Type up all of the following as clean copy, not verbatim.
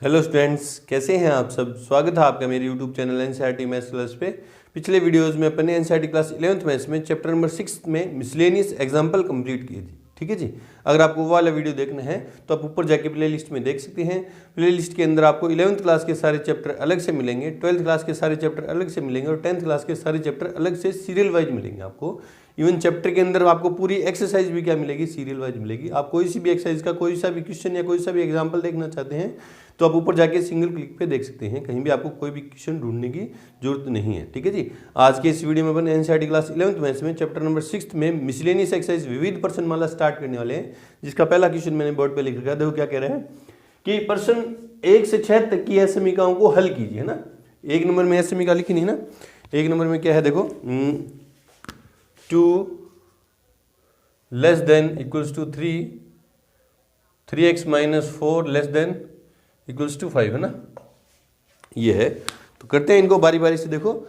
Hello students, कैसे हैं आप सब। स्वागत है आपका मेरे YouTube channel NCERT maths class पे। पिछले वीडियोस में अपने एनसीईआरटी क्लास 11th मैथ्स में चैप्टर नंबर 6 में मिसलेनियस एग्जाम्पल कंप्लीट किए थे। ठीक है जी। अगर आपको वो वाला वीडियो देखना है तो आप ऊपर जाके प्ले लिस्ट में देख सकते हैं। प्ले लिस्ट के अंदर आपको 11th क्लास के सारे चैप्टर अलग से मिलेंगे, 12th क्लास के सारे चैप्टर अलग से मिलेंगे और 10th क्लास के सारे चैप्टर अलग से सीरियल वाइज मिलेंगे आपको। इवन चैप्टर के अंदर आपको पूरी एक्सरसाइज भी क्या मिलेगी, सीरियल वाइज मिलेगी। आप कोई सी भी एक्सरसाइज का कोई सा भी क्वेश्चन या कोई सा भी एग्जाम्पल देखना चाहते हैं तो आप ऊपर जाके सिंगल क्लिक पे देख सकते हैं। कहीं भी आपको कोई भी क्वेश्चन ढूंढने की जरूरत नहीं है। ठीक है जी। आज के इस वीडियो में अपन एनसीईआरटी क्लास 11th मैथ्स में चैप्टर नंबर 6 में मिसलेनियस एक्सरसाइज विविध पर्सनमाला स्टार्ट करने वाले हैं, जिसका पहला क्वेश्चन मैंने बोर्ड पे लिख रखा है। देखो क्या कह रहा है कि पर्सन 1 से 6 तक की समीकरणों को हल कीजिए, है ना। 1 नंबर में समीकरण लिखी नहीं ना। 1 नंबर में क्या है देखो, 2 less than equals to 3, 3x minus 4 less than equals to 5, है ना। ये है। तो करते हैं इनको बारी बारी से। देखो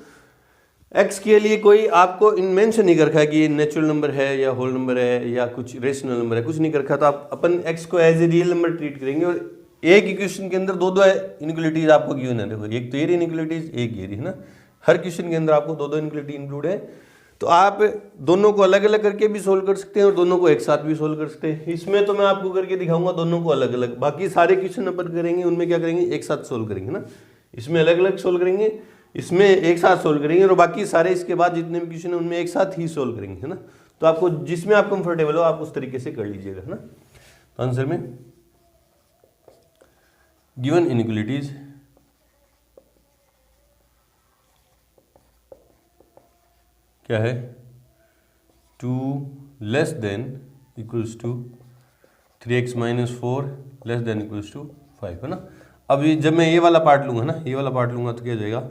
x के लिए कोई आपको मेंशन नहीं कर रखा है कि ये नेचुरल नंबर है या होल नंबर है या कुछ रेशनल नंबर है, कुछ नहीं कर रखा। तो आप अपन x को as a real number treat करेंगे और एक इक्वेशन के अंदर दो इनइक्वालिटीज आपको गिवन है। देखो एक तो ये इनइक्वालिटीज, एक ये, है ना। हर क्वेश्चन के अंदर आपको दो इनइक्वालिटी इंक्लूड है। तो आप दोनों को अलग अलग करके भी सोल्व कर सकते हैं और दोनों को एक साथ भी सोल्व कर सकते हैं। इसमें तो मैं आपको करके दिखाऊंगा दोनों को अलग अलग। बाकी सारे क्वेश्चन अपन करेंगे उनमें क्या करेंगे, एक साथ सोल्व करेंगे ना। इसमें अलग अलग सोल्व करेंगे, इसमें एक साथ सोल्व करेंगे और बाकी सारे इसके बाद जितने भी क्वेश्चन है उनमें एक साथ ही सोल्व करेंगे, है ना। तो आपको जिसमें आप कंफर्टेबल हो आप उस तरीके से कर लीजिएगा, है ना। तो आंसर में गिवन इनइक्वालिटीज क्या है, 2 less than equals to 3x minus 4 less than equals to 5, है ना। अब ये जब मैं ये वाला पार्ट लूंगा ना, ये वाला पार्ट लूंगा तो क्या हो जाएगा,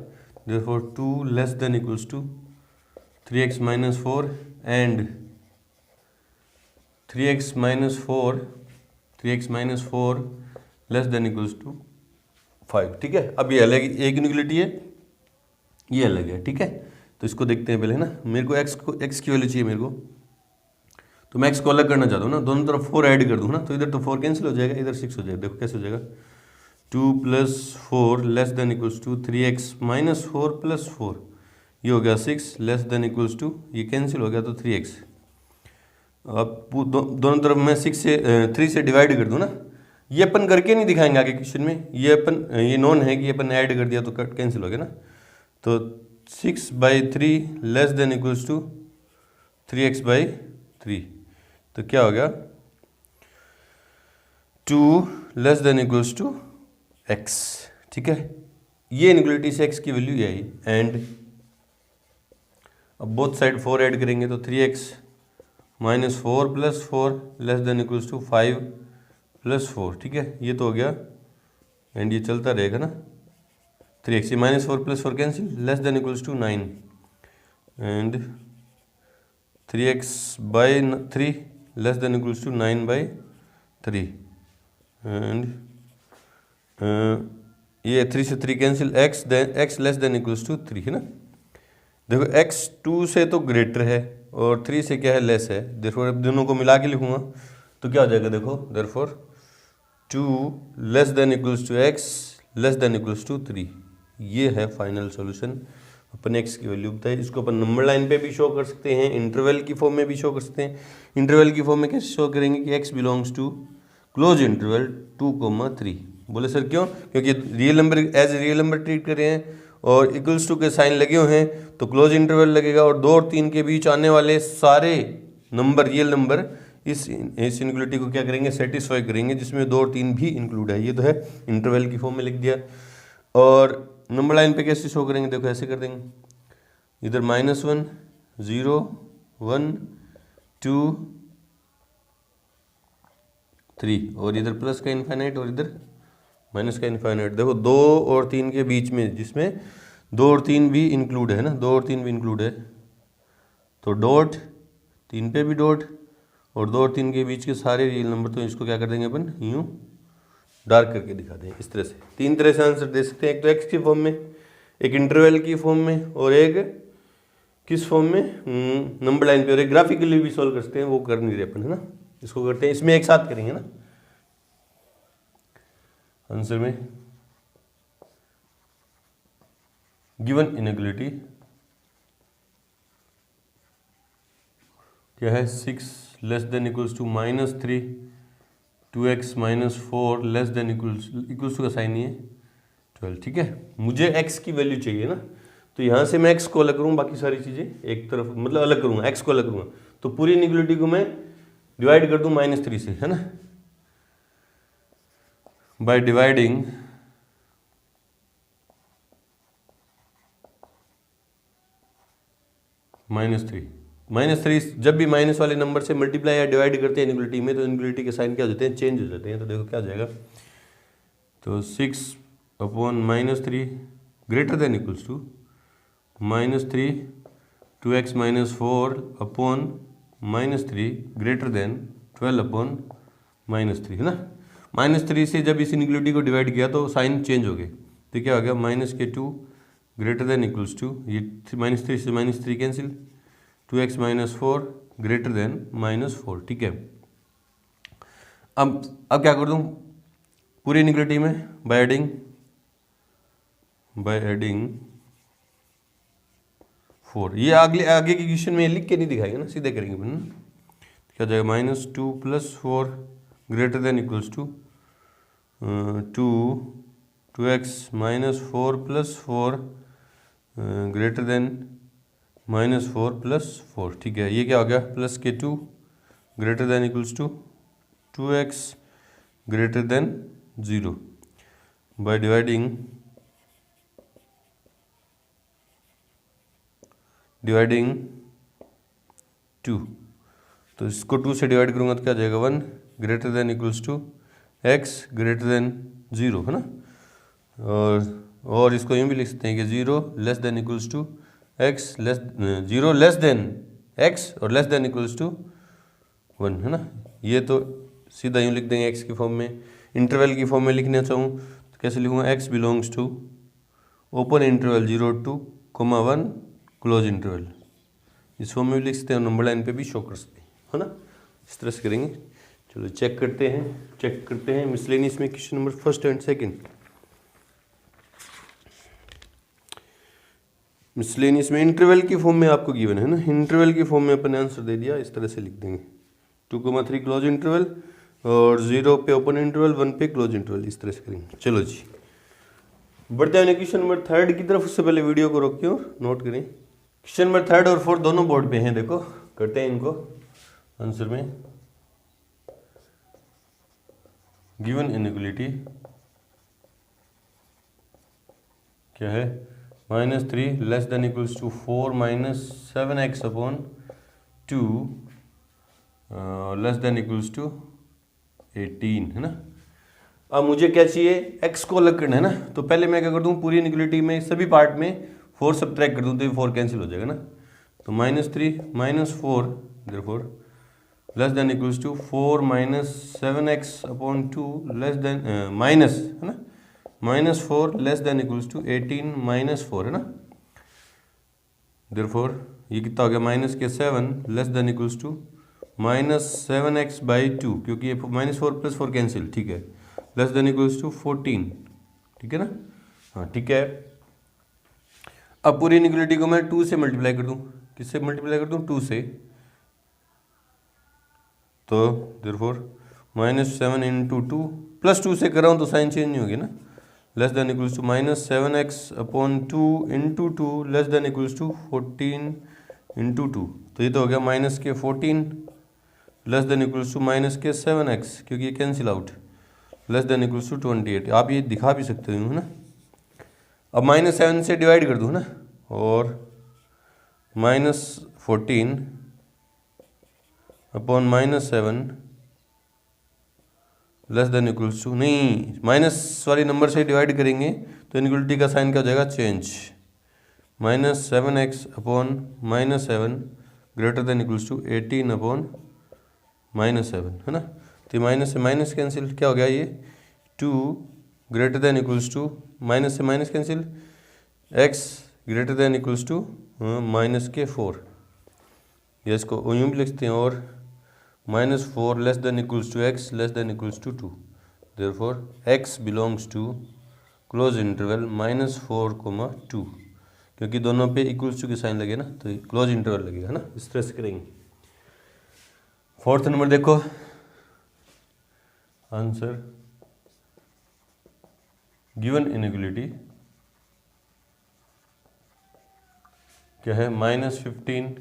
therefore 2 less than equals to 3x minus 4 and 3x minus 4 less than equals to 5। ठीक है। अब ये अलग एक इनइक्वालिटी है, ये अलग है। ठीक है। तो इसको देखते हैं पहले, है ना। मेरे को x की वैल्यू चाहिए मेरे को, तो मैं x को अलग करना चाहता हूँ ना। दोनों तरफ 4 ऐड कर दूँ ना, तो इधर तो 4 कैंसिल हो जाएगा, इधर 6 हो जाएगा। देखो कैसे हो जाएगा, 2 plus 4 less than equals to 3x minus 4 plus 4, ये हो गया 6 लेस देन इक्वल्स टू, ये कैंसिल हो गया तो 3x। अब दोनों तरफ मैं 3 से डिवाइड कर दूँ ना। ये अपन करके नहीं दिखाएंगे आगे क्वेश्चन में, ये अपन ये नॉन है कि अपन ऐड कर दिया तो कैंसिल हो गया ना। तो 6/3 less than equals to 3x/3, तो क्या हो गया, 2 less than equals to x। ठीक है। ये इनइक्वालिटी से x की वैल्यू यही। एंड अब बोथ साइड 4 ऐड करेंगे तो 3x minus 4 plus 4 less than equals to 5 plus 4। ठीक है। ये तो हो गया एंड ये चलता रहेगा ना। 3x minus 4 plus 4 cancel, less than equals to 9 and 3x/3 less than equals to 9/3 and ये 3 से 3 cancel, x less than equals to 3, है ना। देखो x 2 से तो ग्रेटर है और 3 से क्या है, लेस है। देयरफॉर अब दोनों को मिला के लिखूंगा तो क्या हो जाएगा, देखो therefore 2 less than equals to x less than equals to 3। ये है फाइनल सॉल्यूशन। अपन x की वैल्यू बताए, इसको अपन नंबर लाइन पे भी शो कर सकते हैं, इंटरवल की फॉर्म में भी शो कर सकते हैं। इंटरवल की फॉर्म में कैसे शो करेंगे कि x belongs to close interval 2,3। बोले सर क्यों, क्योंकि real number as real number treat कर रहे हैं और इक्वल्स टू के साइन लगे हुए हैं तो क्लोज इंटरवल लगेगा और 2 और 3 के बीच आने वाले सारे नंबर रियल नंबर इस इनइक्वालिटी को क्या करेंगे, सेटिस्फाई करेंगे, जिसमें 2 और 3 भी इंक्लूड है। ये तो है इंटरवल की फॉर्म में लिख दिया। और नंबर लाइन पे कैसे शो करेंगे, देखो ऐसे कर देंगे, इधर -1 0 1 2 3 और इधर प्लस का इनफाइनाइट और इधर माइनस का इनफाइनाइट। देखो 2 और 3 के बीच में, जिसमें 2 और 3 भी इंक्लूड है ना, 2 और 3 भी इंक्लूड है, तो डॉट 3 पे भी डॉट और 2 और 3 के बीच के सारे रियल नंबर, तो इसको क्या कर देंगे अपन, यूँ डार्क करके दिखा दें इस तरह से। 3 तरह से आंसर दे सकते हैं, एक तो x की फॉर्म में, एक इंटरवल की फॉर्म में और एक किस फॉर्म में, नंबर लाइन पे, और एक ग्राफिकली भी सॉल्व कर सकते हैं, वो कर नहीं रहे अपन, है ना। इसको करते हैं, इसमें एक साथ करेंगे ना। आंसर में गिवन इनइक्वलिटी क्या है, 6 less than equals to -3, 2x -4 less than equals to का साइन ही है 12। ठीक है, मुझे x की वैल्यू चाहिए ना, तो यहाँ से मैं x को अलग करूँ, बाकी सारी चीज़ें एक तरफ मतलब अलग करूँगा, x को अलग करूँगा, तो पूरी इनइक्वलिटी को मैं डिवाइड कर दूँ -3 से, है ना, बाय डिवाइडिंग -3 जब भी माइनस वाले नंबर से मल्टीप्लाई या डिवाइड करते हैं इनइक्वलिटी में, तो इनइक्वलिटी के साइन क्या हो जाते हैं, चेंज हो जाते हैं। तो देखो क्या हो जाएगा, तो 6/-3 greater than equals to -3 2x -4 upon -3 greater than 12/-3, है ना। -3 से जब इस इनइक्वलिटी को डिवाइड किया तो साइन चेंज हो गए, तो क्या हो गया, -2 ग्रेटर देन इक्वल्स टू, ये -3 से -3 कैंसिल, 2x -4 ग्रेटर देन -4। ठीक है, अब क्या कर दूँ पूरी इनइक्वलिटी में, बाय एडिंग 4। ये आगे की क्वेश्चन में लिख के नहीं दिखाएंगे ना, सीधे करेंगे अपन। क्या जाएगा, -2 + 4 greater than equals to 2x -4 + 4 greater than -4 + 4। ठीक है, ये क्या हो गया, +2 greater than equals to 2x greater than 0 by dividing 2। तो इसको 2 से डिवाइड करूंगा तो क्या जाएगा, 1 greater than equals to x greater than 0, है ना। और इसको यूँ भी लिख सकते हैं कि 0 less than equals to x 0 less than x और लेस देन इक्वल्स टू 1, है ना। ये तो सीधा यूँ लिख देंगे x की फॉर्म में। इंटरवल की फॉर्म में लिखना चाहूँ तो कैसे लिखूँगा, x belongs to open interval 0 to 1 close interval. इस फॉर्म में भी लिख सकते हैं और नंबर लाइन पे भी शो कर सकते हैं, है ना। इस तरह से करेंगे। चलो चेक करते हैं मिसलेनियस में क्वेश्चन नंबर 1 और 2। मिसलेनियस में इंटरवल की फॉर्म में आपको गिवन है ना, इंटरवल की फॉर्म में अपन ने आंसर दे दिया, इस तरह से लिख देंगे 2,3 क्लोज इंटरवल और 0 पे ओपन इंटरवल 1 पे क्लोज इंटरवल, इस तरह से करेंगे। चलो जी बढ़ते हैं क्वेश्चन नंबर 3 की तरफ। उससे पहले वीडियो को रोकिए और नोट करें। क्वेश्चन नंबर 3 और 4 दोनों बोर्ड पे हैं, देखो करते हैं इनको आंसर में। गिवन इनइक्वलिटी क्या है, -3 less than equals to 4 - 7x upon 2 less than equals to 18, है ना। अब मुझे क्या चाहिए, x को अलग करना है ना, तो पहले मैं क्या कर दूं, पूरी इनइक्वलिटी में सभी पार्ट में 4 सब्ट्रैक्ट कर दूं तो ये 4 कैंसिल हो जाएगा ना। तो -3 -4 therefore less than equals to 4 - 7x upon 2 less than minus, है ना, -4 लेस देन इक्वल्स टू 18 -4, है ना। देयरफॉर ये कितना हो गया, -7 less than equals to -7x/2, क्योंकि ये -4 + 4 कैंसिल, ठीक है, लेस देन इक्वल्स टू 14, ठीक है ना। हाँ ठीक है। अब पूरी इनइक्वलिटी को मैं 2 से मल्टीप्लाई कर दूं, किससे मल्टीप्लाई कर दूं, 2 से। तो देयरफॉर -7 × 2 +2 से कर रहा हूँ तो साइन चेंज नहीं होगी ना, less than equals to -7x upon 2 × 2 less than equals to 14 × 2। तो ये तो हो गया -14 less than equals to -7x, क्योंकि ये cancel out, less than equals to 28। आप ये दिखा भी सकते हो, है ना। अब -7 से डिवाइड कर दूँ ना, और -14 upon -7 less than equals to, नहीं माइनस वाली नंबर से डिवाइड करेंगे तो इनइक्वलिटी का साइन क्या हो जाएगा, change, -7x upon -7 greater than equals to 18 upon -7, है ना। तो माइनस से माइनस कैंसिल, क्या हो गया ये 2 greater than equals to, minus से minus cancel, x greater than equals to -4, या इसको यूँ भी लिखते हैं, और -4 less than equals to x less than equals to 2। Therefore x belongs to close interval -4, 2। क्योंकि दोनों पे इक्वल्स टू के साइन लगे ना, तो क्लोज इंटरवल लगेगा है ना, इस तरह से करेंगे। फोर्थ नंबर देखो आंसर, गिवन इनइक्वलिटी क्या है, -15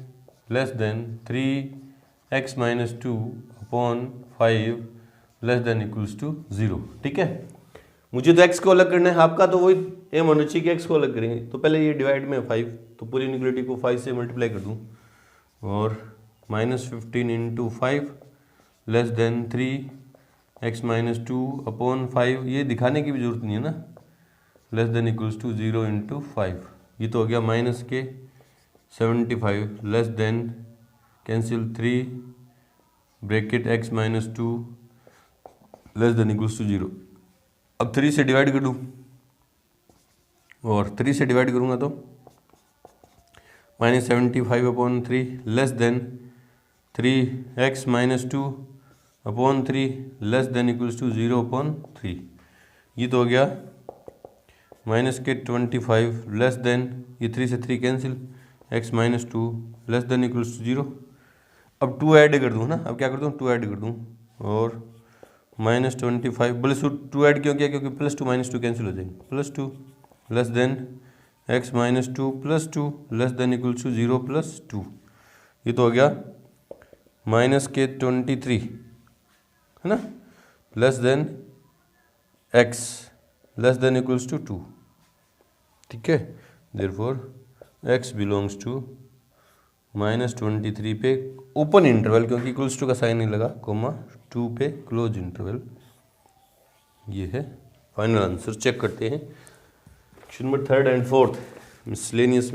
less than 3x - 2 upon 5 less than equals to 0। ठीक है, मुझे तो x को अलग करना है, आपका तो वही एम होना चाहिए कि x को अलग करेंगे। तो पहले ये डिवाइड में 5, तो पूरी इनइक्वलिटी को 5 से मल्टीप्लाई कर दूँ, और -15 × 5 लेस देन 3x - 2 अपॉन 5, ये दिखाने की भी जरूरत नहीं है ना, लेस देन इक्वल्स टू 0 × 5। ये तो हो गया -75 less than cancel 3 bracket x - 2 less than equals to 0। अब 3 से डिवाइड कर दूँ, और 3 से डिवाइड करूँगा तो -75 upon 3 less than 3x - 2 upon 3 less than equals to 0 upon 3। ये तो हो गया -25 लेस देन, ये 3 से 3 cancel, x - 2 less than equals to 0। अब 2 ऐड कर दूँ ना, अब क्या कर दूँ, 2 ऐड कर दूँ, और -25 बोले 2 ऐड क्यों किया, क्योंकि +2 - 2 कैंसिल हो जाएंगे, +2 less than x - 2 +2 less than equals to 0 +2। ये तो हो गया -23 है ना, less than x less than equals to 2। ठीक है, देयरफॉर x बिलोंग्स टू -23 पे ओपन इंटरवल, क्योंकि इक्वल्स टू का साइन नहीं लगा, कोमा 2 पे क्लोज इंटरवल। ये है फाइनल आंसर। चेक करते हैं question number 3rd and 4th miscellaneous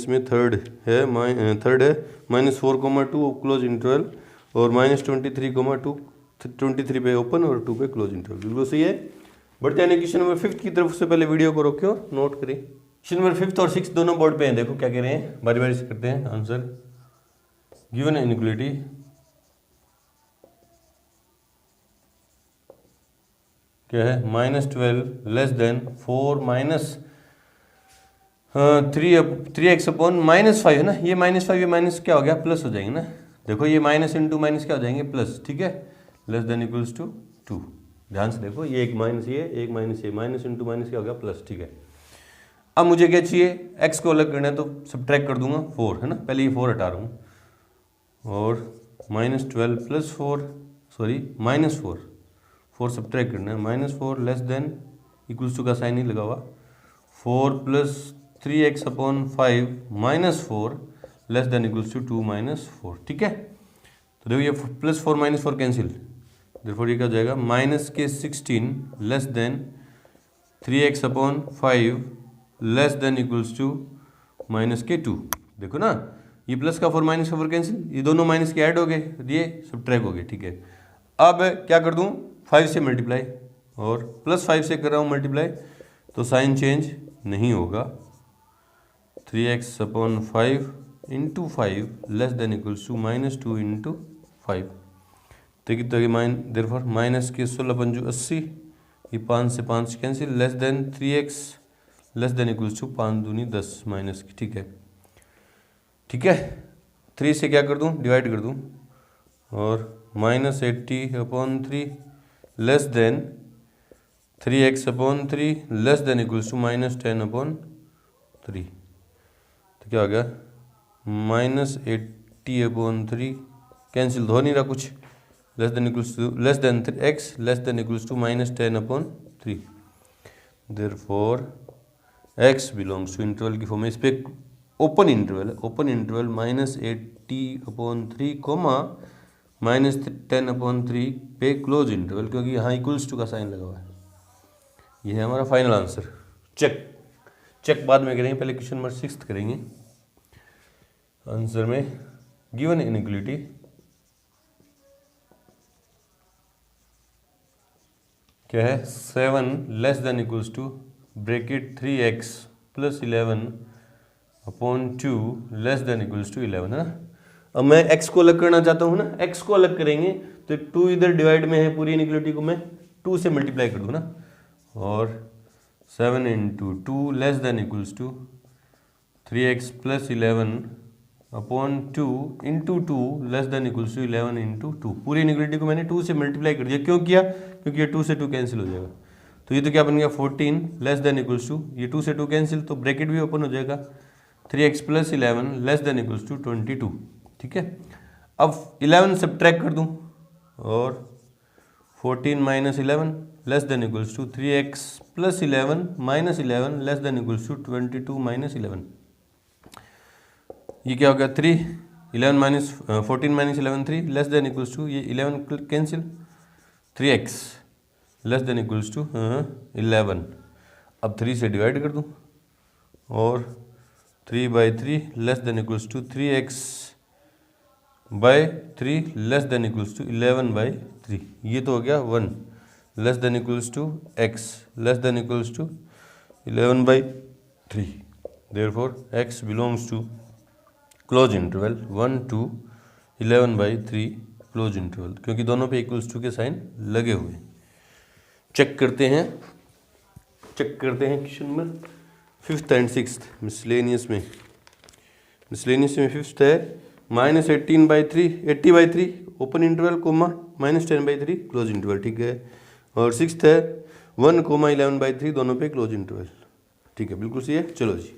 में। थर्ड है -4, 2 क्लोज इंटरवल, और -23, 23 पे ओपन और 2 पे क्लोज इंटरवल। बिल्कुल सही है। बढ़ते हैं क्वेश्चन नंबर 5th की तरफ। से पहले वीडियो को रोकियो, नोट करें। क्वेश्चन नंबर 5th और 6th दोनों बोर्ड पे हैं, देखो क्या कह रहे हैं, बारी बारी से करते हैं आंसर। गिवन इनइक्वलिटी क्या है, -12 लेस देन 4 3x अपॉन -5 है ना, ये -5 ये माइनस क्या हो गया, प्लस हो जाएंगे ना। देखो ये माइनस इंटू माइनस क्या हो जाएंगे, प्लस। ठीक है, लेस देन इक्वल्स टू 2। ध्यान से देखो, ये एक माइनस ये, एक माइनस ये, माइनस इंटू माइनस क्या हो गया, प्लस। ठीक है, अब मुझे क्या चाहिए, x को अलग करना है, तो सब्ट्रैक्ट कर दूंगा 4 है ना, पहले ये 4 हटा रहा हूँ, और -12 + 4 सॉरी -4 सब्ट्रैक्ट करना है, -4 लेस देन इक्वल्स टू का साइन नहीं लगा हुआ, 4 + 3x upon 5 -4 less than equals to 2 - 4। ठीक है, तो देखो ये +4 - 4 कैंसिल, देयरफॉर ये क्या हो जाएगा, -16 less than 3x upon 5 less than equals to -2। देखो ना, ये प्लस का 4 माइनस का 4 कैंसिल, ये दोनों माइनस के ऐड हो गए, ये सब्ट्रैक्ट हो गए। ठीक है, अब क्या कर दूं, 5 से मल्टीप्लाई, और +5 से कर रहा हूँ मल्टीप्लाई, तो साइन चेंज नहीं होगा। 3x upon 5 into 5 less than equals to -2 into 5। देखिए तो ये देयरफॉर माइनस के 16×5 = 80, ये 5 से 5 cancel, less than 3x less than equals to 5 दूनी 10 माइनस की। ठीक है, ठीक है, 3 से क्या कर दूं, डिवाइड कर दूं, और -80 upon 3 less than 3x upon 3 less than equals to -10 upon 3। तो क्या हो गया, -80 अपॉन 3 कैंसिल, हो नहीं रहा कुछ, less than equals to less than x less than equals to -10 upon 3। Therefore x belongs to interval की फॉर्म में, इस पे ओपन इंटरवल है, open interval -80 upon 3 comma -10 upon 3 पे क्लोज इंटरवल, क्योंकि यहाँ इक्वल्स टू का साइन लगा हुआ है। ये है हमारा फाइनल आंसर। चेक बाद में करेंगे, पहले क्वेश्चन नंबर 6 करेंगे। आंसर में गिवन इनइक्वलिटी क्या है, 7 less than equals to bracket 3x + 11 upon 2 less than equals to 11 है ना। अब मैं x को अलग करना चाहता हूँ ना, x को अलग करेंगे तो 2 इधर डिवाइड में है, पूरी इनइक्वलिटी को मैं 2 से मल्टीप्लाई कर दूँ ना, और 7 into two less than equals to 3x plus 11 upon 2 into two less than equals to 11 into two. पूरी इनइक्वालिटी को मैंने 2 से मल्टीप्लाई कर दिया। क्यों किया? क्योंकि ये 2 से 2 कैंसिल हो जाएगा। तो ये तो क्या बन गया 14 लेस देन इक्वल्स टू, ये 2 से 2 कैंसिल तो ब्रैकेट भी ओपन हो जाएगा, 3x plus 11 less than equals to 22। ठीक है, अब 11 सब्ट्रैक्ट कर दूँ और 14 minus 11 less than equals to 3x plus 11 minus 11 less than equals to 22 minus 11। ये क्या हो गया 3, 11 minus 14 minus 11 3 less than equals to, ये 11 cancel, 3x less than equals to 11। अब 3 से डिवाइड कर दूँ और 3/3 less than equals to 3x by 3 less than equals to 11/3। ये तो हो गया 1 less than equals to x less than equals to 11/3। Therefore x belongs to close interval 1 to 11/3 close interval, क्योंकि दोनों पे इक्वल्स टू के साइन लगे हुए हैं। चेक करते हैं question number 5th and 6th miscellaneous में। मिसलेनियस में 5th है -18/3 80/3 open interval comma -10/3 close interval. ठीक है, और 6th है 1, 11/3 दोनों पे क्लोज इंटरवल। ठीक है, बिल्कुल सही है। चलो जी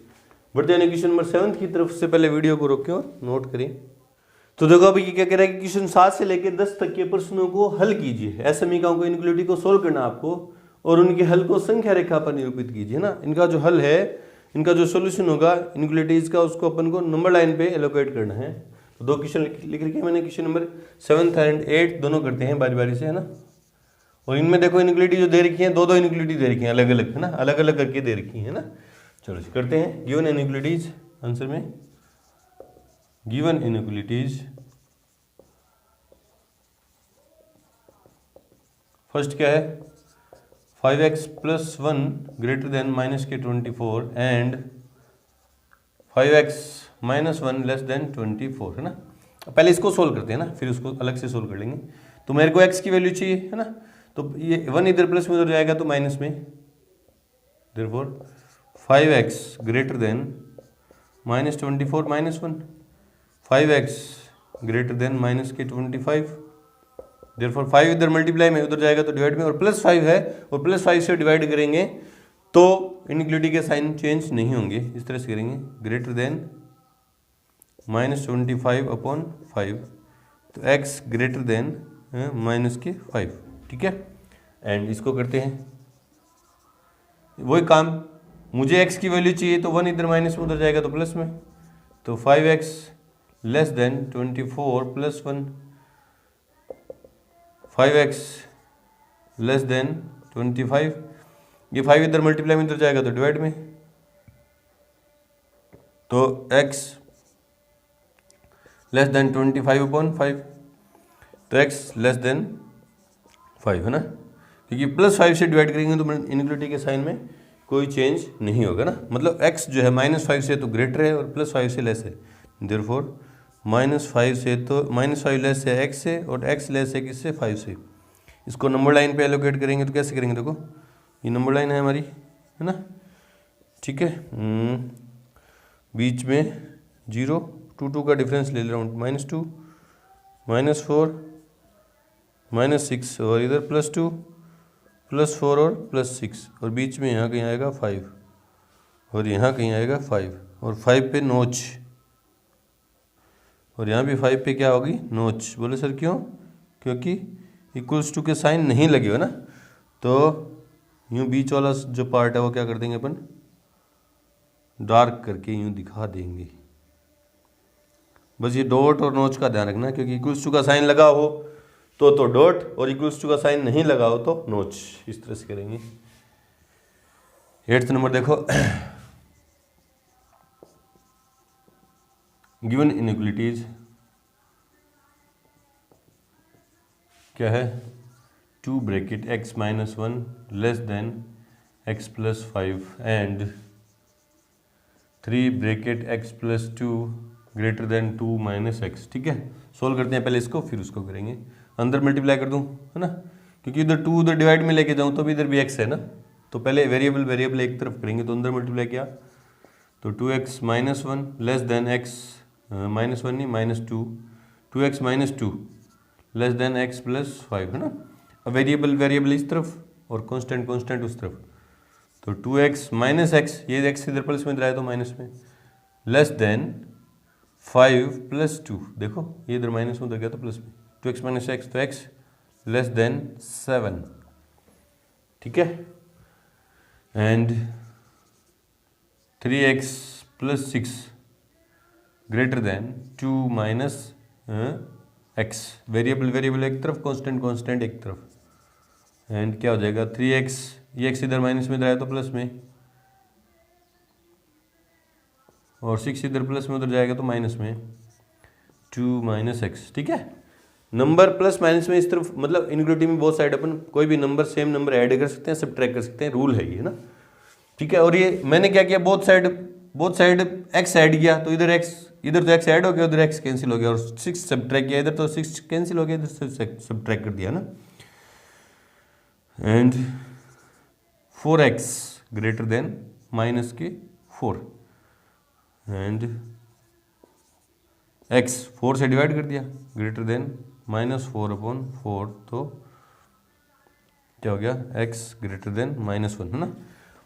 बढ़ते हैं क्वेश्चन नंबर 7 की तरफ। से पहले वीडियो को रोकें और नोट करें। तो देखो अभी क्या कह रहा है कि क्वेश्चन 7 से लेकर 10 तक के प्रश्नों को हल कीजिए। ऐसे समीकरणों को इनइक्वालिटी को सोल्व करना आपको और उनके हल को संख्या रेखा पर निरूपित कीजिए ना। इनका जो हल है, इनका जो सोल्यूशन होगा इनइक्वालिटीज का, उसको अपन को नंबर लाइन पे एलोकेट करना है। तो 2 क्वेश्चन लिख रखे मैंने, क्वेश्चन नंबर 7 एंड 8 दोनों करते हैं बारी बारी से, है ना। और इनमें देखो इनइक्वालिटी जो दे रखी है, 2-2 इनइक्वालिटी दे रखी है अलग अलग, है ना, अलग अलग करके दे रखी है ना। चलो करते हैं। गिवन इनइक्वालिटीज आंसर में, गिवन इनइक्वालिटीज फर्स्ट क्या है 5x plus 1 greater then -24 and 5x minus 1 less then 24, है ना। पहले इसको सोल्व करते हैं ना, फिर उसको अलग से सोल्व कर लेंगे। तो मेरे को x की वैल्यू चाहिए, है ना। तो ये 1 इधर प्लस में उधर जाएगा तो माइनस में, therefore 5x greater than -24 minus 1, 5x greater than -25, therefore 5 इधर मल्टीप्लाई में उधर जाएगा तो डिवाइड में, और +5 है और +5 से डिवाइड करेंगे तो इनइक्वालिटी के साइन चेंज नहीं होंगे। इस तरह से करेंगे, ग्रेटर देन -25 अपॉन 5, तो x ग्रेटर देन -5। ठीक है, एंड इसको करते हैं वही काम। मुझे x की वैल्यू चाहिए तो 1 इधर माइनस में उधर जाएगा तो प्लस में, तो 5x less than 24 plus 1, 5x less than 25, ये 5 इधर मल्टीप्लाई में इधर जाएगा तो डिवाइड में, तो x लेस देन 25 अपॉन 5, तो x लेस देन 5, है ना। क्योंकि +5 से डिवाइड करेंगे तो इनइक्वालिटी के साइन में कोई चेंज नहीं होगा ना। मतलब x जो है -5 से तो ग्रेटर है और +5 से लेस है, देयरफॉर -5 से तो -5 लेस है x से और x लेस है किससे 5 से। इसको नंबर लाइन पे एलोकेट करेंगे तो कैसे करेंगे, देखो ये नंबर लाइन है हमारी, है ना। ठीक है, बीच में 0 2 का डिफरेंस ले रहा हूँ, -2 -4 -6 और इधर +2 +4 और +6, और बीच में यहाँ कहीं आएगा 5 और यहाँ कहीं आएगा 5 और 5 पे नोच, और यहाँ भी 5 पे क्या होगी नोच। बोले सर क्यों? क्योंकि इक्वल्स टू के साइन नहीं लगे हो ना। तो यूँ बीच वाला जो पार्ट है वो क्या कर देंगे अपन, डार्क करके यूँ दिखा देंगे। बस ये डॉट और नोच का ध्यान रखना, क्योंकि इक्वल्स टू का साइन लगा हो तो डॉट, और इक्वल्स टू का साइन नहीं लगा हो तो नोच। इस तरह से करेंगे। 8th नंबर देखो, गिवन इनइक्वालिटीज क्या है, 2 bracket x minus 1 less than x plus 5 and 3 bracket x plus 2 greater then 2 minus x। ठीक है, सोल्व करते हैं पहले इसको, फिर उसको करेंगे। अंदर मल्टीप्लाई कर दूं, है ना, क्योंकि इधर 2 उधर डिवाइड में लेके जाऊं तो भी इधर भी x है ना, तो पहले वेरिएबल वेरिएबल एक तरफ करेंगे तो अंदर मल्टीप्लाई किया तो 2x minus one less than x minus one नहीं minus two 2x minus two less than x plus five है ना। अब वेरिएबल वेरिएबल इस तरफ और कांस्टेंट कांस्टेंट उस तरफ, तो 2x माइनस एक्स, ये x इधर प्लस में इधर आया तो माइनस में, लेस देन 5 प्लस टू, देखो ये इधर माइनस में उधर गया तो प्लस में, 2x माइनस एक्स तो x लेस देन 7, ठीक है। And 3x plus 6 greater than 2 minus x, variable variable एक तरफ, कांस्टेंट कांस्टेंट एक तरफ, एंड क्या हो जाएगा 3x, ये x इधर माइनस में इधर आया तो प्लस में, और 6 इधर प्लस में उधर जाएगा तो माइनस में, 2 माइनस एक्स, ठीक है। नंबर प्लस माइनस में इस तरफ, मतलब इनग्रेटिव में बहुत साइड अपन कोई भी नंबर सेम नंबर ऐड कर सकते हैं, सब्ट्रैक्ट कर सकते हैं, रूल है ये ना, ठीक है। और ये मैंने क्या किया, बोथ साइड एक्स ऐड किया तो इधर एक्स, इधर तो एक्स ऐड हो गया, उधर एक्स कैंसिल हो गया, और 6 सब्ट्रैक्ट किया, इधर तो 6 कैंसिल हो गया, इधर से सब्ट्रैक्ट कर दिया ना। And 4x greater than minus के 4, एंड x 4 से डिवाइड कर दिया, ग्रेटर देन माइनस 4/4, तो क्या हो गया x greater then minus one है ना।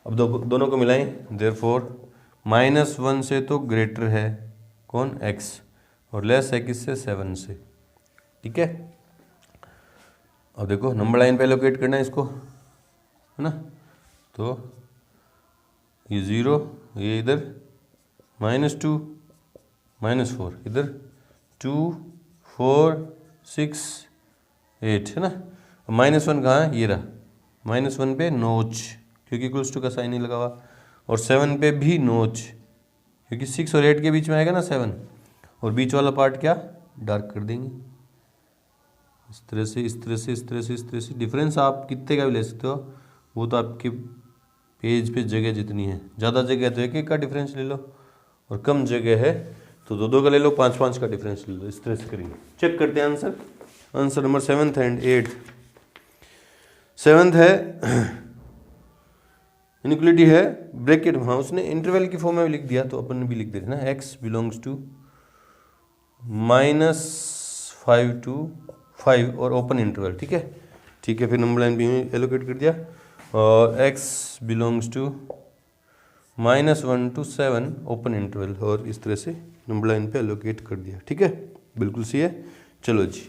अब दोनों को मिलाएं, देयरफॉर माइनस वन से तो ग्रेटर है कौन, x, और लेस है किससे, 7 से, ठीक है। अब देखो नंबर लाइन पे एलोकेट करना है इसको, है ना, तो ये 0, ये इधर -2 -4, इधर 2 4 6 8 है ना। माइनस वन कहाँ है, ये रहा, माइनस वन पे नोच क्योंकि इक्वल्स टू का साइन नहीं लगा हुआ, और 7 पे भी नोच क्योंकि 6 और 8 के बीच में आएगा ना 7, और बीच वाला पार्ट क्या डार्क कर देंगे, इस तरह से इस तरह से इस तरह से इस तरह से। डिफरेंस आप कितने का भी ले सकते हो, वो तो आपके पेज पे जगह जितनी है, ज़्यादा जगह है तो एक एक का डिफरेंस ले लो, और कम जगह है तो दो दो का ले लो, 5 का डिफरेंस ले लो, इस तरह से करेंगे। चेक करते हैं answer, answer number 7th and 8th। 7th है इनइक्वलिटी है ब्रैकेट, हाँ उसने इंटरवल की फॉर्म में भी लिख दिया तो अपन ने भी लिख दिया ना, x बिलोंग्स टू -5 to 5 और ओपन इंटरवल, ठीक है, ठीक है। फिर नंबर लाइन भी एलोकेट कर दिया, और x belongs to -1 to 7 open interval, और इस तरह से नंबर लाइन पे एलोकेट कर दिया, ठीक है, बिल्कुल सही है। चलो जी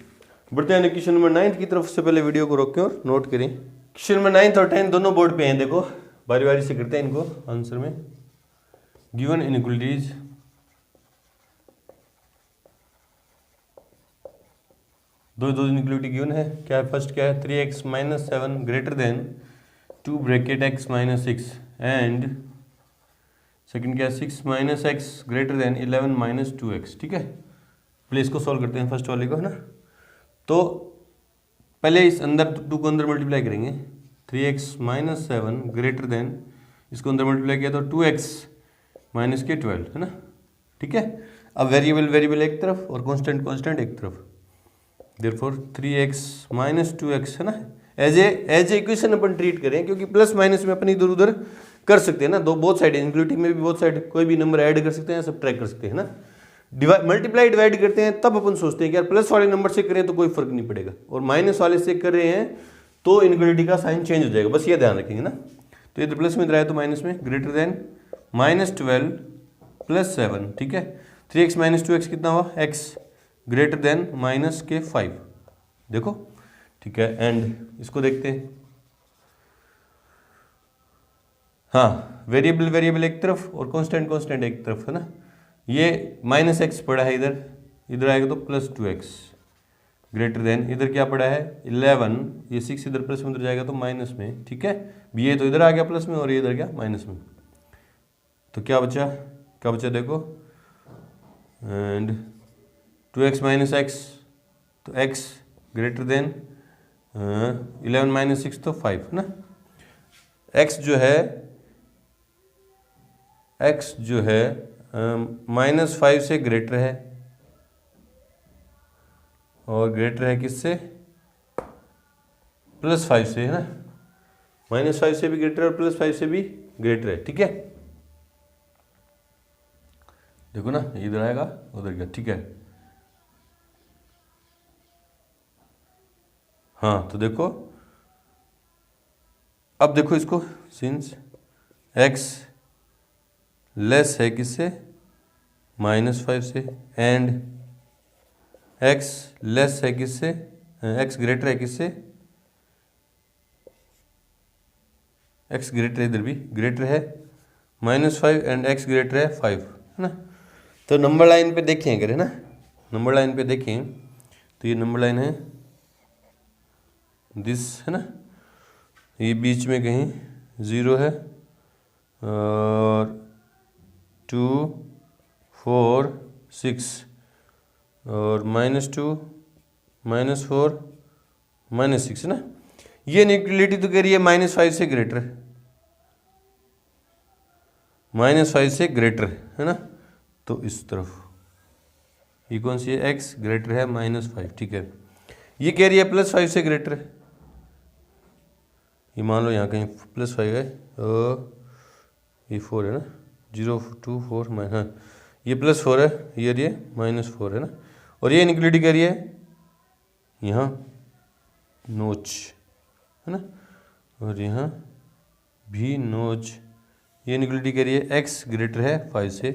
बढ़ते हैं क्वेश्चन नंबर 9 की तरफ। से पहले वीडियो को रोकें और नोट करें। क्वेश्चन नंबर 9 और 10 दोनों बोर्ड पे हैं, देखो बारी बारी से करते हैं इनको आंसर में। गिवन इनइक्वलिटीज दो इनइक्वलिटी गिवन है, क्या है, फर्स्ट क्या है 3x - 7 greater then 2 bracket x - 6, and second क्या है 6 - x ग्रेटर देन 11 - 2x, ठीक है। पहले इसको सॉल्व करते हैं फर्स्ट वाले को, है ना। तो पहले इस अंदर 2 को अंदर मल्टीप्लाई करेंगे, 3x - 7 ग्रेटर देन, इसको अंदर मल्टीप्लाई किया तो 2x - के 12, है ना, ठीक है। अब वेरिएबल वेरिएबल एक तरफ और कांस्टेंट कांस्टेंट एक तरफ, देयरफॉर 3x - 2x, है ना, एज ए इक्वेशन अपन ट्रीट करें, क्योंकि प्लस माइनस में अपन इधर उधर कर सकते हैं ना, दो बोथ साइड इंक्लूडिंग में भी बोथ साइड कोई भी नंबर ऐड कर सकते हैं, सब्ट्रैक्ट कर सकते हैं ना। मल्टीप्लाई डिवाइड करते हैं तब अपन सोचते हैं कि यार प्लस वाले नंबर से करें तो कोई फर्क नहीं पड़ेगा, और माइनस वाले से कर रहे हैं तो इनइक्वलिटी का साइन चेंज हो जाएगा, बस ये ध्यान रखेंगे ना। तो इधर प्लस में इधर आया तो माइनस में, ग्रेटर देन -12 + 7, ठीक है। 3x - 2x कितना हुआ, x ग्रेटर देन -5, देखो, ठीक है। एंड इसको देखते हैं, हाँ वेरिएबल वेरिएबल एक तरफ और कांस्टेंट कांस्टेंट एक तरफ, है ना। ये -x पड़ा है इधर, इधर आएगा तो +2x ग्रेटर देन, इधर क्या पड़ा है 11, ये 6 इधर प्लस में उधर जाएगा तो माइनस में, ठीक है। ये तो इधर आ गया प्लस में और ये इधर गया माइनस में, तो क्या बचा देखो, एंड 2x - x, तो x ग्रेटर देन 11 - 6 तो 5, है ना। x जो है -5 से ग्रेटर है, और ग्रेटर है किससे, +5 से, है ना, -5 से भी ग्रेटर और +5 से भी ग्रेटर है, ठीक है। देखो ना, इधर आएगा उधर गया, ठीक है। हाँ तो देखो, अब देखो इसको, सिंस x लेस है किससे, -5 से, एंड x लेस है किससे, x ग्रेटर है किससे, x ग्रेटर इधर भी ग्रेटर है -5 एंड x ग्रेटर है 5, है ना। तो नंबर लाइन पे देखें अगर, है ना, नंबर लाइन पे देखें तो ये नंबर लाइन है दिस, है ना, ये बीच में कहीं 0 है और 2 4 6 और -2 -4 -6, है ना। ये इनइक्वालिटी तो कह रही है -5 से ग्रेटर, -5 से ग्रेटर, है ना। तो इस तरफ ये कौन सी है, x ग्रेटर है -5, ठीक है। ये कह रही है +5 से ग्रेटर है, ये मान लो यहाँ कहीं +5 है और ये 4 है ना, 0 2 4 हाँ, ये +4 है, ये -4 है ना। और ये इनइक्वालिटी कह रही है यहाँ नोच, है ना, और यहाँ भी नोच, ये इनइक्वालिटी कह रही है x ग्रेटर है 5 से।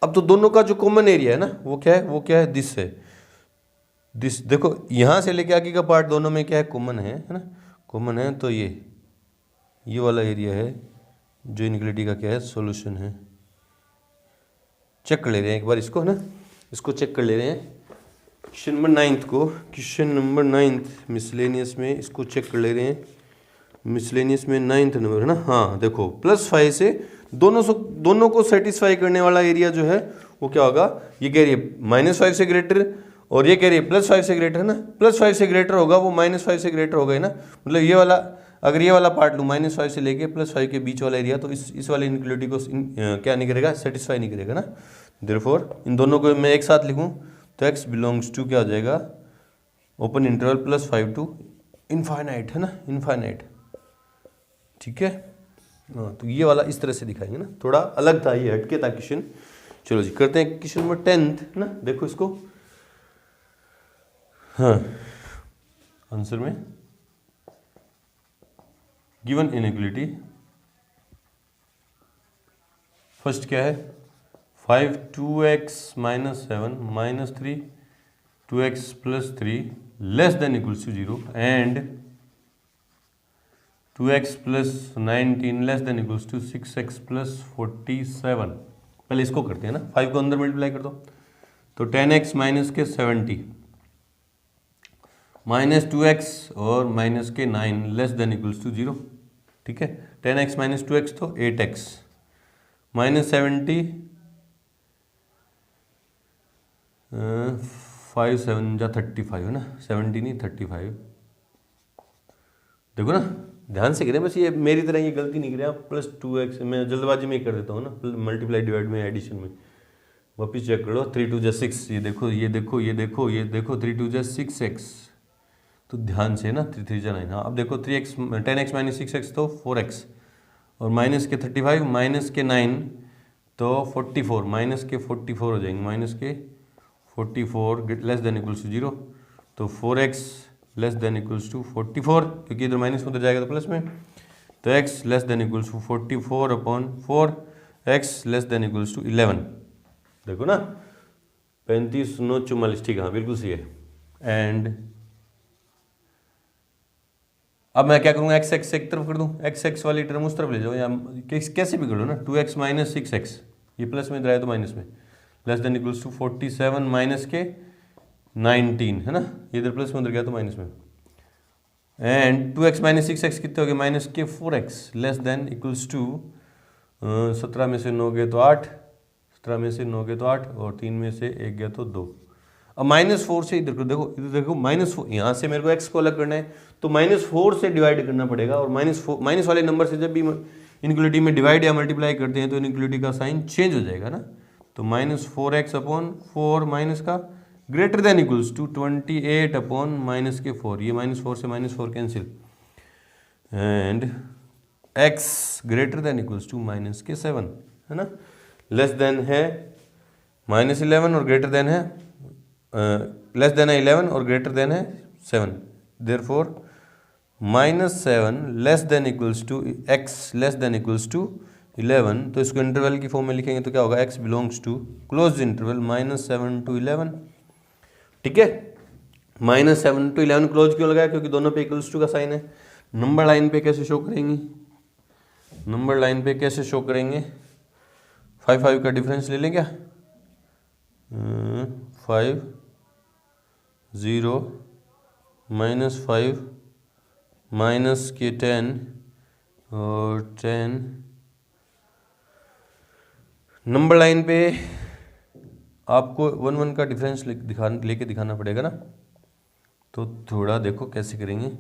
अब तो दोनों का जो कॉमन एरिया है ना, वो क्या है, वो क्या है, दिस है, दिस। देखो यहाँ से लेके आगे का पार्ट दोनों में क्या है, कॉमन है ना, कॉमन है। तो ये वाला एरिया है जो इनइक्वालिटी का क्या है, सॉल्यूशन है। चेक कर ले रहे हैं एक बार इसको, है ना, इसको चेक कर ले रहे हैं। क्वेश्चन नंबर 9 को, क्वेश्चन नंबर 9 मिसलेनियस में इसको चेक कर ले रहे हैं। मिसलेनियस में 9th नंबर, है ना। हाँ देखो, +5 से दोनों को सेटिस्फाई करने वाला एरिया जो है वो क्या होगा, ये कह रही है -5 से ग्रेटर और ये कह रही है +5 से ग्रेटर, है ना। +5 से ग्रेटर होगा वो -5 से ग्रेटर होगा, है ना। मतलब ये वाला, अगर ये वाला पार्ट लूँ -5 से लेके +5 के बीच वाला एरिया, तो इस वाले इनइक्वालिटी को क्या नहीं करेगा, सेटिस्फाई नहीं करेगा ना। देयरफॉर इन दोनों को मैं एक साथ लिखूँ तो x बिलोंग्स टू क्या हो जाएगा, ओपन इंटरवल +5 टू इनफाइनाइट, है ना, इनफाइनाइट, ठीक है। हाँ तो ये वाला इस तरह से दिखाएंगे ना, थोड़ा अलग था, ये हटके था क्वेश्चन। चलो जी करते हैं क्वेश्चन नंबर 10th, ना। देखो इसको, हाँ आंसर में गिवन इनइक्वालिटी फर्स्ट क्या है, 5 2x -7 -3 2x +3 less than equals to 0 and 2x +19 less than equals to 6x +47। पहले इसको करते हैं ना, 5 को अंदर मल्टीप्लाई कर दो तो 10x -70 -2x और -9 लेस देन इक्वल्स टू 0, ठीक है। 10x -2x तो 8x -70 5 7 जा 35, है ना, 70 नहीं 35। देखो ना, ध्यान से करें, बस ये मेरी तरह ये गलती नहीं करें आप। +2x मैं जल्दबाजी में ही कर देता हूँ ना, मल्टीप्लाई डिवाइड में, एडिशन में। वापिस चेक कर लो, 3 2 जा 6, ये देखो ये देखो ये देखो ये देखो, 3 2 जा 6x, तो ध्यान से ना, 3 3 जा 9। हाँ अब देखो 10x -6x तो 4x और माइनस के 35 माइनस के 9 तो 44, माइनस के 44 हो जाएंगे, माइनस के 44 लेस देन इक्वल्स टू 0, तो 4x less than equals to 44, क्योंकि इधर माइनस में उधर जाएगा तो प्लस में, तो x less than equals to 44/4, x less than equals to 11। देखो ना, 35 9 44, ठीक है, हाँ बिल्कुल सही है। एंड अब मैं क्या करूँगा, x x एक तरफ कर दूँ, x x वाली टर्म उस तरफ ले जाओ, या कैसे भी कर लो ना, 2x -6x, ये प्लस में इधर आए तो माइनस में, less than equals to 47 minus के 19, है ना, ये इधर प्लस में उधर गया तो माइनस में। एंड 2x -6x कितने हो गए, माइनस के 4x less than equals to 17 में से 9 गए तो 8, 17 में से 9 गए तो 8 और 3 में से 1 गया तो 2। अब -4 से इधर देखो, इधर देखो -4, यहाँ से मेरे को x को अलग करना है तो -4 से डिवाइड करना पड़ेगा, और माइनस वाले नंबर से जब भी इनइक्वालिटी में डिवाइड या मल्टीप्लाई करते हैं तो इनइक्वालिटी का साइन चेंज हो जाएगा ना। तो -4x/4 माइनस का greater than equals to 28 upon -4, ये -4 से -4 cancel, and x greater than equals to minus के 7 है ना, लेस देन है -11 और ग्रेटर देन है लेस देन है 11 और ग्रेटर देन है 7, therefore -7 less than equals to x less than equals to 11, तो इसको इंटरवल की फॉर्म में लिखेंगे तो क्या होगा, x belongs to close interval -7 to 11। ठीक है, -7 to 11 क्लोज क्यों लगाया, क्योंकि दोनों पे इक्वल्स टू का साइन है। नंबर लाइन पे कैसे शो करेंगे, नंबर लाइन पे कैसे शो करेंगे, 5 का डिफरेंस ले लें क्या, 5 0 -5 माइनस के 10 और 10। नंबर लाइन पे आपको 1 का डिफरेंस लेके दिखाना पड़ेगा ना, तो थोड़ा देखो कैसे करेंगे।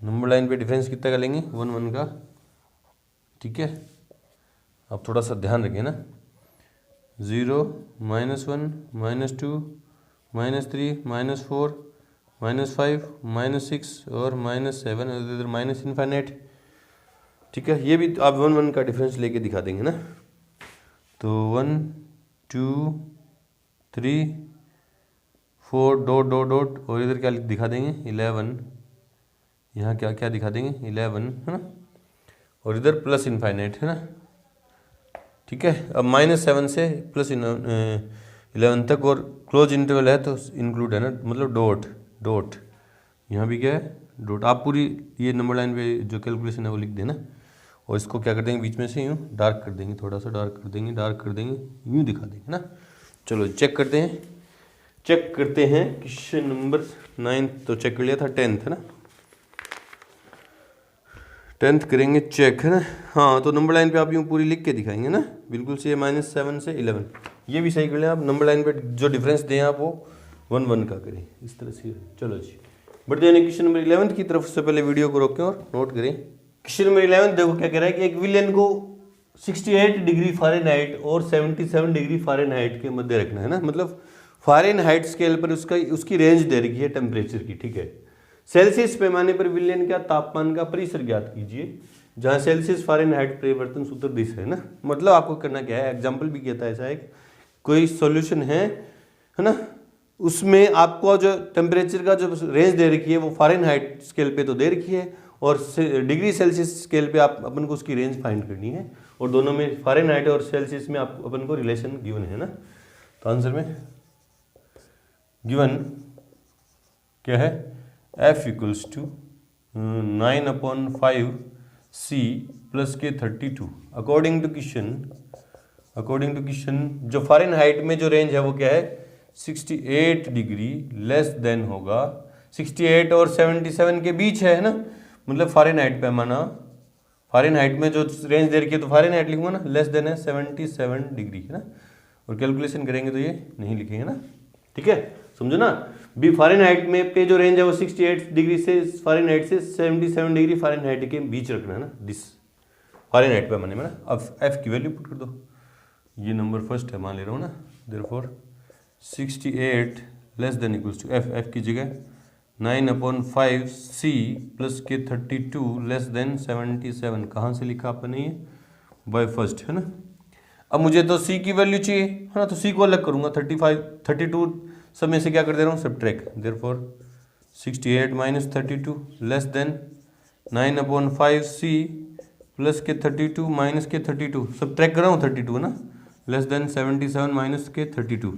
नंबर लाइन पे डिफरेंस कितना का लेंगे, 1 का। ठीक है, आप थोड़ा सा ध्यान रखिए ना, 0 -1 -2 -3 -4 -5 -6 और -7 इधर माइनस इनफाइनाइट। ठीक है, ये भी आप 1 का डिफरेंस लेके दिखा देंगे ना, तो 1 2 3 4 डॉट डॉट डॉट और इधर क्या दिखा देंगे 11, यहाँ क्या क्या दिखा देंगे 11 है ना, और इधर प्लस इनफाइनाइट है ना। ठीक है, अब -7 से प्लस 11 तक और क्लोज इंटरवल है तो इंक्लूड है ना, मतलब डॉट डॉट, यहाँ भी क्या है डॉट। आप पूरी ये नंबर लाइन पे जो कैलकुलेशन है वो लिख देना, और इसको क्या कर देंगे बीच में से यूँ डार्क कर देंगे, थोड़ा सा डार्क कर देंगे, डार्क कर देंगे, यूँ दिखा देंगे ना। चलो चेक करते हैं, चेक करते हैं क्वेश्चन नंबर 9 तो चेक कर लिया था, 10th है ना, 10th करेंगे चेक है ना। हाँ, तो नंबर लाइन पे आप यूँ पूरी लिख के दिखाएंगे ना, बिल्कुल से -7 से 11, ये भी सही कर लें आप। नंबर लाइन पे जो डिफरेंस दें आप वो 1 का करें इस तरह से। चलो जी, बढ़ते हैं क्वेश्चन नंबर 11 की तरफ। से पहले वीडियो को रोकें और नोट करें। क्वेश्चन नंबर 11 देखो क्या कह रहा है कि एक विलेन को 68 डिग्री फ़ारेनहाइट और 77 डिग्री फ़ारेनहाइट के मध्य रखना है ना, मतलब फ़ारेनहाइट स्केल पर उसकी रेंज दे रखी है टेम्परेचर की। ठीक है, सेल्सियस पैमाने पर विलेन का तापमान का परिसर ज्ञात कीजिए, जहाँ सेल्सियस फ़ारेनहाइट परिवर्तन सूत्र दिशा है ना। मतलब आपको करना क्या है, एग्जाम्पल भी किया था ऐसा एक कोई सॉल्यूशन है ना, उसमें आपको जो टेम्परेचर का जो रेंज दे रखी है वो फ़ारेनहाइट स्केल पे तो दे रखी है, और डिग्री सेल्सियस स्केल पे आप अपन को उसकी रेंज फाइंड करनी है, और दोनों में फ़ारेनहाइट और सेल्सियस में आप अपन को रिलेशन गिवन है ना। तो आंसर में गिवन क्या है, F equals to 9/5 C plus के 32। अकॉर्डिंग टू क्वेश्चन जो फ़ारेनहाइट में जो रेंज है वो क्या है 68 डिग्री लेस देन होगा 68 और 77 के बीच है ना, मतलब फ़ारेनहाइट पैमाना, फ़ारेनहाइट में जो रेंज दे रखी है तो फ़ारेनहाइट लिखूंगा ना, लेस देन है 77 डिग्री है ना, और कैलकुलेशन करेंगे तो ये नहीं लिखेंगे ना। ठीक है, समझो ना, बी फ़ारेनहाइट में पे जो रेंज है वो 68 डिग्री से फ़ारेनहाइट से 77 डिग्री फ़ारेनहाइट के बीच रखना है ना, दिस फ़ारेनहाइट पैमाने में ना। अब एफ की वैल्यू पुट कर दो, ये नंबर फर्स्ट है मान ले रहा हूँ ना, therefore 68 less than equals to F की जगह 9/5 C प्लस के 32 लेस देन 77। कहाँ से लिखा आपने ये, बाय फर्स्ट है ना। अब मुझे तो C की वैल्यू चाहिए है ना, तो C को अलग करूँगा, 32 सब में से क्या कर दे रहा हूँ subtract, therefore 68 - 32 less than 9/5 C plus के 32 माइनस के 32, सब्ट्रैक्ट कर रहा हूँ 32 है ना, लेस देन 77 माइनस के 32,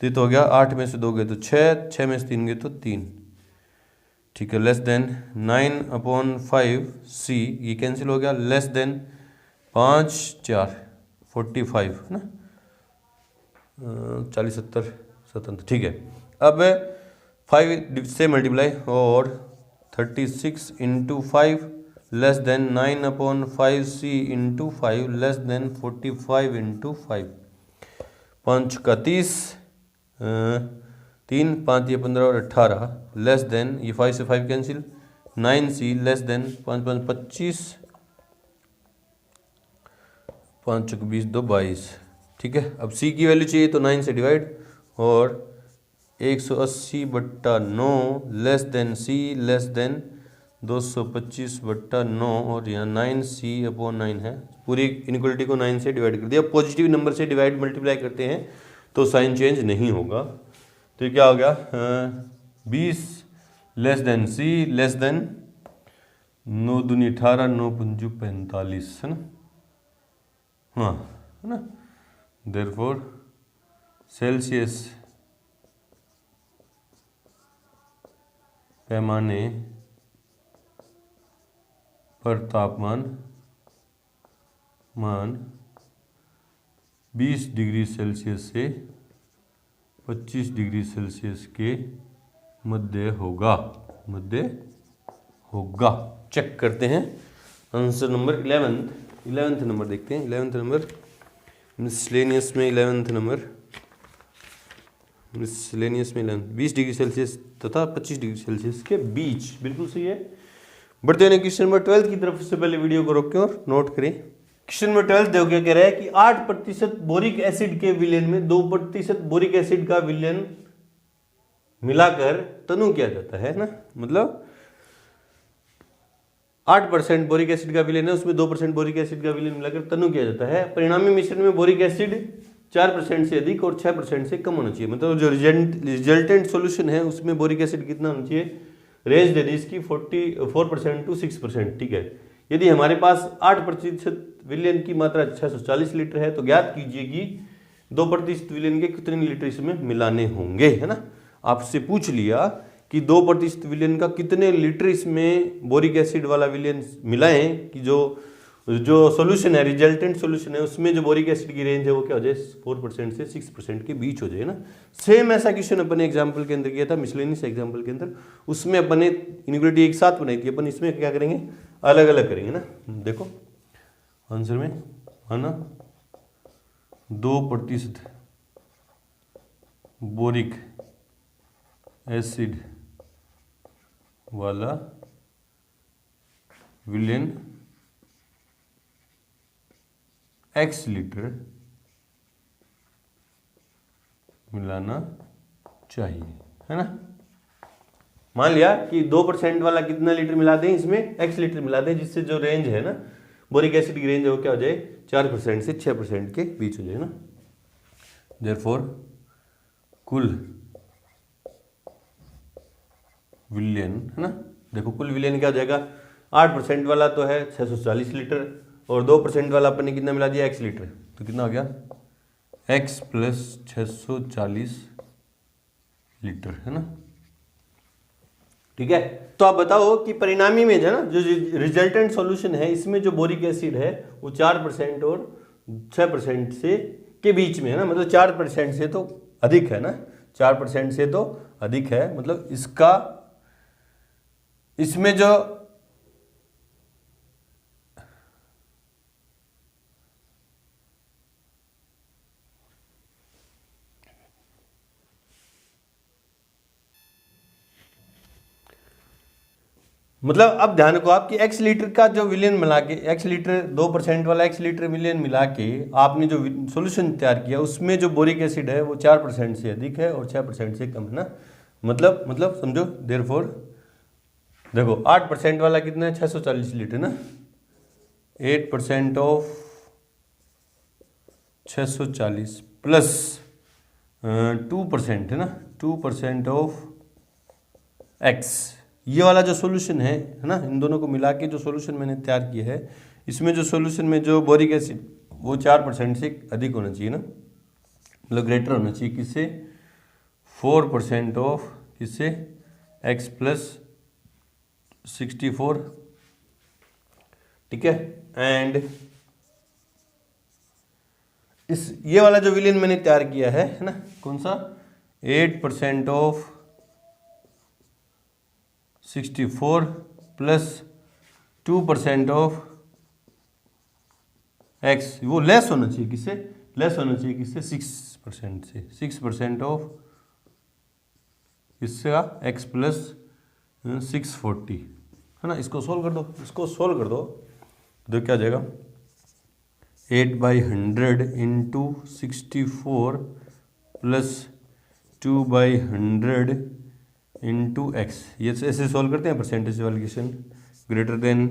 तो ये तो हो गया 8 में से 2 गए तो 6, 6 में से 3 गए तो 3। ठीक है, लेस देन 9/5 C ये कैंसिल हो गया, लेस देन 5 4 45 है ना, 40 70 77। ठीक है, अब 5 से मल्टीप्लाई और 36 × 5 less then 9/5 C × 5 less then 45 × 5, 5 का 30, 3 5 ये 15 और 18 लेस देन ये 5 से 5 कैंसिल 9C लेस देन 5 5 25, 5 चौक 20 2 22। ठीक है, अब C की वैल्यू चाहिए तो 9 से डिवाइड, और 180/9 less than C less than 225/9 और यहाँ 9c/9 है। पूरी इनइक्वालिटी को 9 से डिवाइड कर दिया। पॉजिटिव नंबर से डिवाइड मल्टीप्लाई करते हैं तो साइन चेंज नहीं होगा। तो ये क्या हो गया, 20 less than c less than 9 दूनी 18 9 पंजू 45 है ना। हाँ है ना। देयरफॉर सेल्सियस पैमाने पर तापमान 20 डिग्री सेल्सियस से 25 डिग्री सेल्सियस के मध्य होगा। चेक करते हैं आंसर नंबर 11th नंबर देखते हैं। 11th नंबर मिसलेनियस में 11th नंबर 20 डिग्री सेल्सियस तथा 25 डिग्री सेल्सियस के बीच, बिल्कुल सही है। बढ़ते हैं क्वेश्चन नंबर 12 की तरफ। से पहले वीडियो को रोकें और नोट करें। क्वेश्चन नंबर 12 देखो क्या कह रहा है कि 8% बोरिक एसिड के विलयन में 2% बोरिक एसिड का विलयन मिलाकर तनु किया जाता है ना। मतलब 8% बोरिक एसिड का विलयन है, उसमें 2% बोरिक एसिड का विलयन मिलाकर तनु किया जाता है। परिणामी मिश्रण में बोरिक एसिड 4% से अधिक और 6% से कम होना चाहिए। मतलब जो रिजल्टेंट सॉल्यूशन है उसमें बोरिक एसिड कितना होना चाहिए, रेंज दे दी इसकी 44% to 6%। ठीक है। यदि हमारे पास 8% विलयन की मात्रा 640 लीटर है तो ज्ञात कीजिए कि 2% विलयन के कितने लीटर इसमें मिलाने होंगे, है ना। आपसे पूछ लिया कि 2% विलयन का कितने लीटर इसमें बोरिक एसिड वाला विलयन मिलाएं कि जो सॉल्यूशन है, रिजल्टेंट सॉल्यूशन है, उसमें जो बोरिक एसिड की रेंज है वो क्या हो जाए, 4% से 6% के बीच हो जाए ना। सेम ऐसा क्वेश्चन अपने एग्जांपल के अंदर किया था, मिसलेनियस एग्जांपल के अंदर। उसमें अपने इनइक्वालिटी एक साथ बनाई थी, अपन इसमें क्या करेंगे, अलग अलग करेंगे ना। देखो आंसर में है ना 2% बोरिक एसिड वाला विलयन x लीटर मिलाना चाहिए, है ना। मान लिया कि 2% वाला कितना लीटर मिला दें, इसमें x लीटर मिला दें, जिससे जो रेंज है ना बोरिक एसिड की रेंज है वो क्या हो जाए, 4% से 6% के बीच हो जाए ना। देयरफॉर कुल विलयन, है ना। देखो कुल विलयन क्या हो जाएगा, 8% वाला तो है 640 लीटर और 2% वाला अपन ने कितना मिला दिया, x लीटर। तो कितना हो गया, x प्लस 640 लीटर, है ना। ठीक है। तो आप बताओ कि परिणामी में जो ना जो रिजल्टेंट सॉल्यूशन है इसमें जो बोरिक एसिड है वो 4% और 6% से के बीच में है ना। मतलब 4% से तो अधिक है ना, 4% से तो अधिक है। मतलब इसमें जो मतलब अब ध्यान रखो आपकी x लीटर का जो विलयन मिला के, x लीटर 2% वाला x लीटर विलयन मिला के आपने जो सॉल्यूशन तैयार किया उसमें जो बोरिक एसिड है वो 4% से अधिक है और 6% से कम है ना। मतलब समझो। देयरफॉर देखो 8% वाला कितना है, 640 लीटर ना। 8% ऑफ 640 प्लस 2% है ना, 2% ऑफ x। ये वाला जो सॉल्यूशन है ना, इन दोनों को मिला के जो सॉल्यूशन मैंने तैयार किया है इसमें जो सॉल्यूशन में जो बोरिक एसिड वो 4% से अधिक होना चाहिए ना, मतलब ग्रेटर होना चाहिए। किससे, 4% ऑफ किससे, x प्लस 64। ठीक है। एंड ये वाला जो विलयन मैंने तैयार किया है ना, कौन सा, 8% ऑफ 64 प्लस 2% ऑफ x, वो लेस होना चाहिए किससे, लेस होना चाहिए किससे, 6% से। 6% ऑफ इसका x प्लस 640, है ना। इसको सोल्व कर दो, तो क्या आ जाएगा, 8/100 इंटू 64 प्लस 2/100 इंटू एक्स, ये ऐसे सॉल्व करते हैं परसेंटेज वाली question. Greater than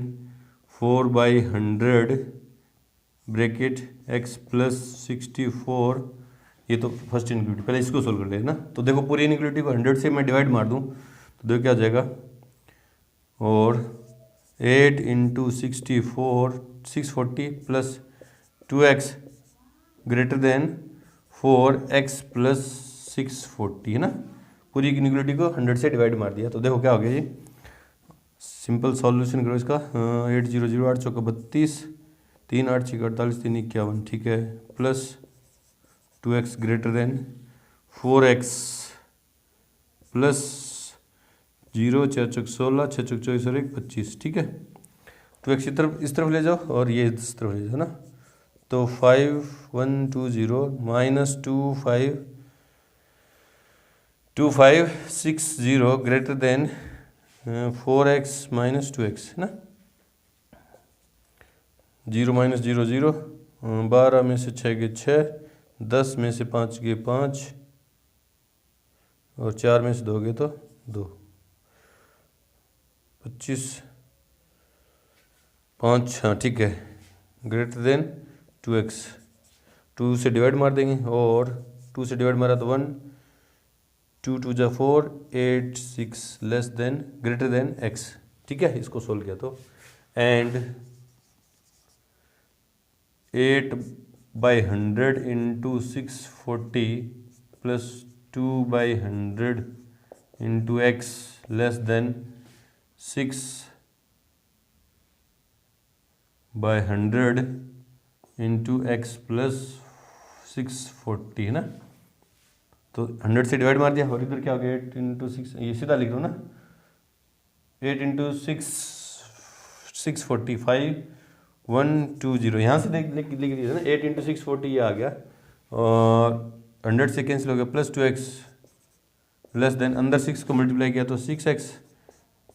4/100 bracket x plus 64, ये तो फर्स्ट इनइक्वालिटी, पहले इसको सोल्व कर लेना। तो देखो पूरी इनइक्वालिटी को 100 से मैं डिवाइड मार दूँ तो देखो क्या आ जाएगा, और 8 into 64 640 plus 2x greater then 4x plus 640 है ना। पूरी इनइक्वालिटी को 100 से डिवाइड मार दिया तो देखो क्या हो गया जी। सिंपल सॉल्यूशन करो इसका, 800 8 चौका 32, 3 8 6 48 3 51, ठीक है, plus 2x greater then 4x plus 0 4 चौक 16 6 चौक 24 और 1 25, ठीक है। 2x इस तरफ ले जाओ और ये इस तरफ ले जाओ ना, तो 5120 minus 2560 greater than 4x minus 2x है ना। 0 माइनस 0 0, 12 में से 6 गए 6, 10 में से 5 गए 5, और 4 में से 2 गए तो 2, 25 5, हाँ ठीक है, ग्रेटर देन 2x, 2 से डिवाइड मार देंगे, और 2 से डिवाइड मारा तो 1, 2 2 जा 4, 8 6 less then greater than x, ठीक है। इसको सोल्व किया तो, and 8/100 into 640 plus 2/100 into x less then 6/100 into x plus 640 है ना। तो 100 से डिवाइड मार दिया, और इधर क्या हो गया 8 इंटू 6, ये सीधा लिख लो ना, 8 इंटू 6 645 120, यहाँ से लिख दिया ना, 8 इंटू 640 ये आ गया, और 100 से कैंसिल हो गया, प्लस 2x लेस देन, अंदर 6 को मल्टीप्लाई किया तो 6x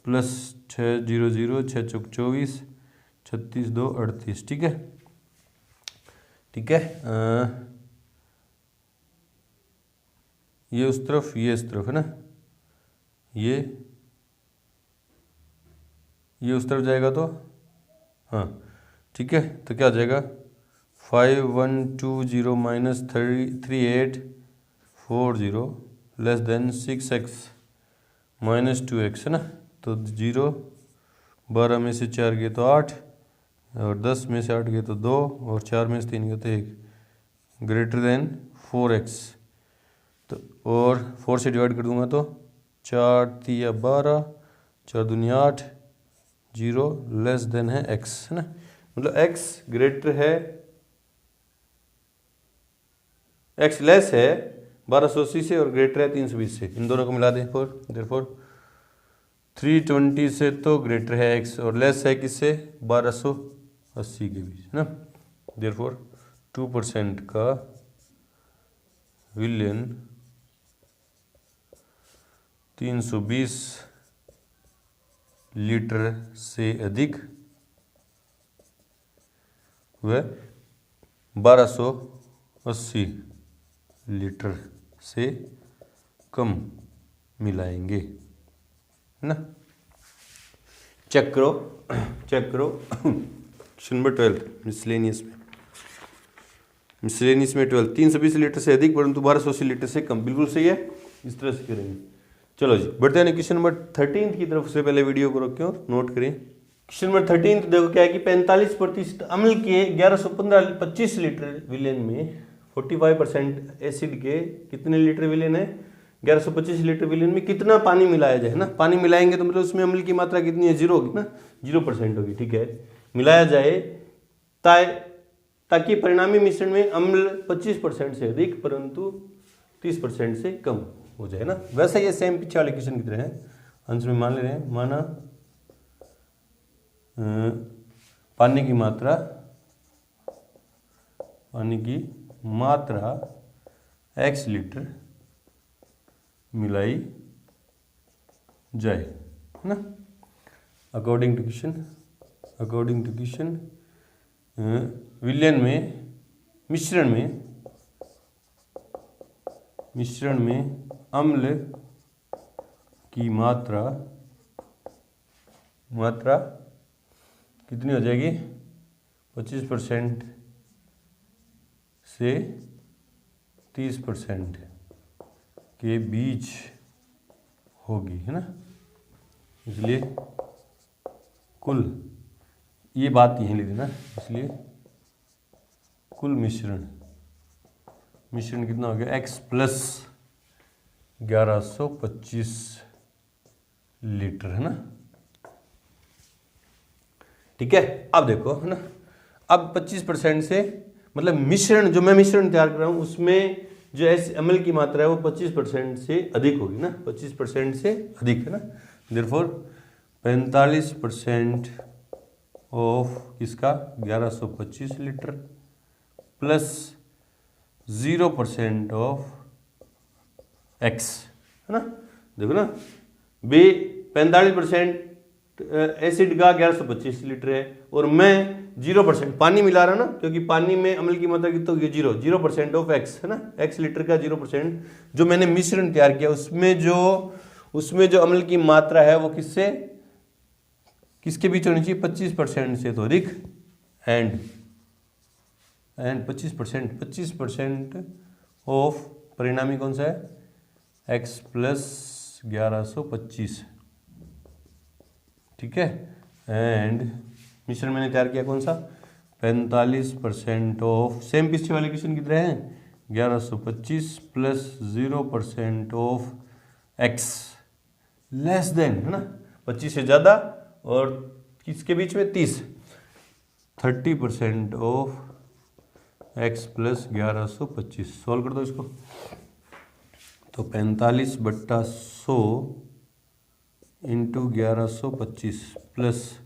प्लस 600 6 चौक 24 36 2 38, ठीक है, ठीक है। ये उस तरफ ये इस तरफ है ना, ये उस तरफ जाएगा तो हाँ ठीक है, तो क्या आ जाएगा 5120 minus 3840 less than 6x minus 2x है ना। तो 0, 12 में से 4 गए तो 8, और 10 में से 8 गए तो 2, और 4 में से 3 गए तो 1, ग्रेटर देन 4x, तो और 4 से डिवाइड कर दूंगा तो 4 3 12, 4 दूनी 8, 0 लेस देन है x है ना, मतलब x ग्रेटर है, x लेस है 1280 से और ग्रेटर है 320 से, इन दोनों को मिला दें, देयरफॉर 320 से तो ग्रेटर है x और लेस है किससे 1280 के बीच है ना। देयरफॉर 2% का विलयन 320 लीटर से अधिक व 1280 लीटर से कम मिलाएंगे है ना। चेक करो क्वेश्चन नंबर 12 मिसलेनियस में 12, 320 लीटर से अधिक परंतु 1280 लीटर से कम, बिल्कुल सही है, इस तरह से करेंगे। चलो जी बढ़ते हैं क्वेश्चन नंबर 13 की तरफ से, पहले वीडियो को रोकें और नोट करें। क्वेश्चन नंबर 13 देखो क्या है कि 45% अम्ल के 1125 लीटर विलेन में 45% एसिड के कितने लीटर विलेन है, 1125 लीटर विलेन में कितना पानी मिलाया जाए ना। पानी मिलाएंगे तो मतलब उसमें अम्ल की मात्रा कितनी है, 0 होगी ना, 0% होगी, ठीक है। मिलाया जाए ताकि परिणामी मिश्रण में अम्ल 25% से अधिक परंतु 30% से कम हो जाए ना। वैसे ये सेम पीछे वाले क्वेश्चन की तरह है। आंसर में मान ले रहे हैं, माना पानी की मात्रा x लीटर मिलाई जाए है ना। अकॉर्डिंग टू क्वेश्चन विलयन में मिश्रण में अम्ल की मात्रा कितनी हो जाएगी? 25% से 30% के बीच होगी, है ना। इसलिए कुल, ये बात यहीं लिख देना, इसलिए कुल मिश्रण कितना हो गया? x प्लस 1125 लीटर, है ना। ठीक है, अब देखो, है ना, अब 25% से मतलब मिश्रण, जो मैं मिश्रण तैयार कर रहा हूं उसमें जो ml की मात्रा है वो 25% से अधिक होगी ना, 25% से अधिक, है ना। देयरफॉर 45% ऑफ किसका? 1125 लीटर प्लस 0% ऑफ x, है ना। देखो ना, 45% एसिड का 1125 लीटर है और मैं 0% पानी मिला रहा ना, क्योंकि पानी में अम्ल की मात्रा कितना होगी? 0% ऑफ x, है ना। x लीटर का 0% जो मैंने मिश्रण तैयार किया उसमें जो अम्ल की मात्रा है वो किसके बीच होनी चाहिए? 25% से तो अधिक एंड 25% ऑफ परिणामी कौन सा है? x प्लस 1125, ठीक है। एंड मिश्रण मैंने तैयार किया कौन सा? 45% ऑफ, सेम पीछे वाले क्वेश्चन कितने हैं? 1125 plus 0% of x less than, है ना, 25 से ज़्यादा और किसके बीच में? 30, 30% ऑफ x प्लस 1125। सॉल्व कर दो इसको, तो 45/100 into 1125 plus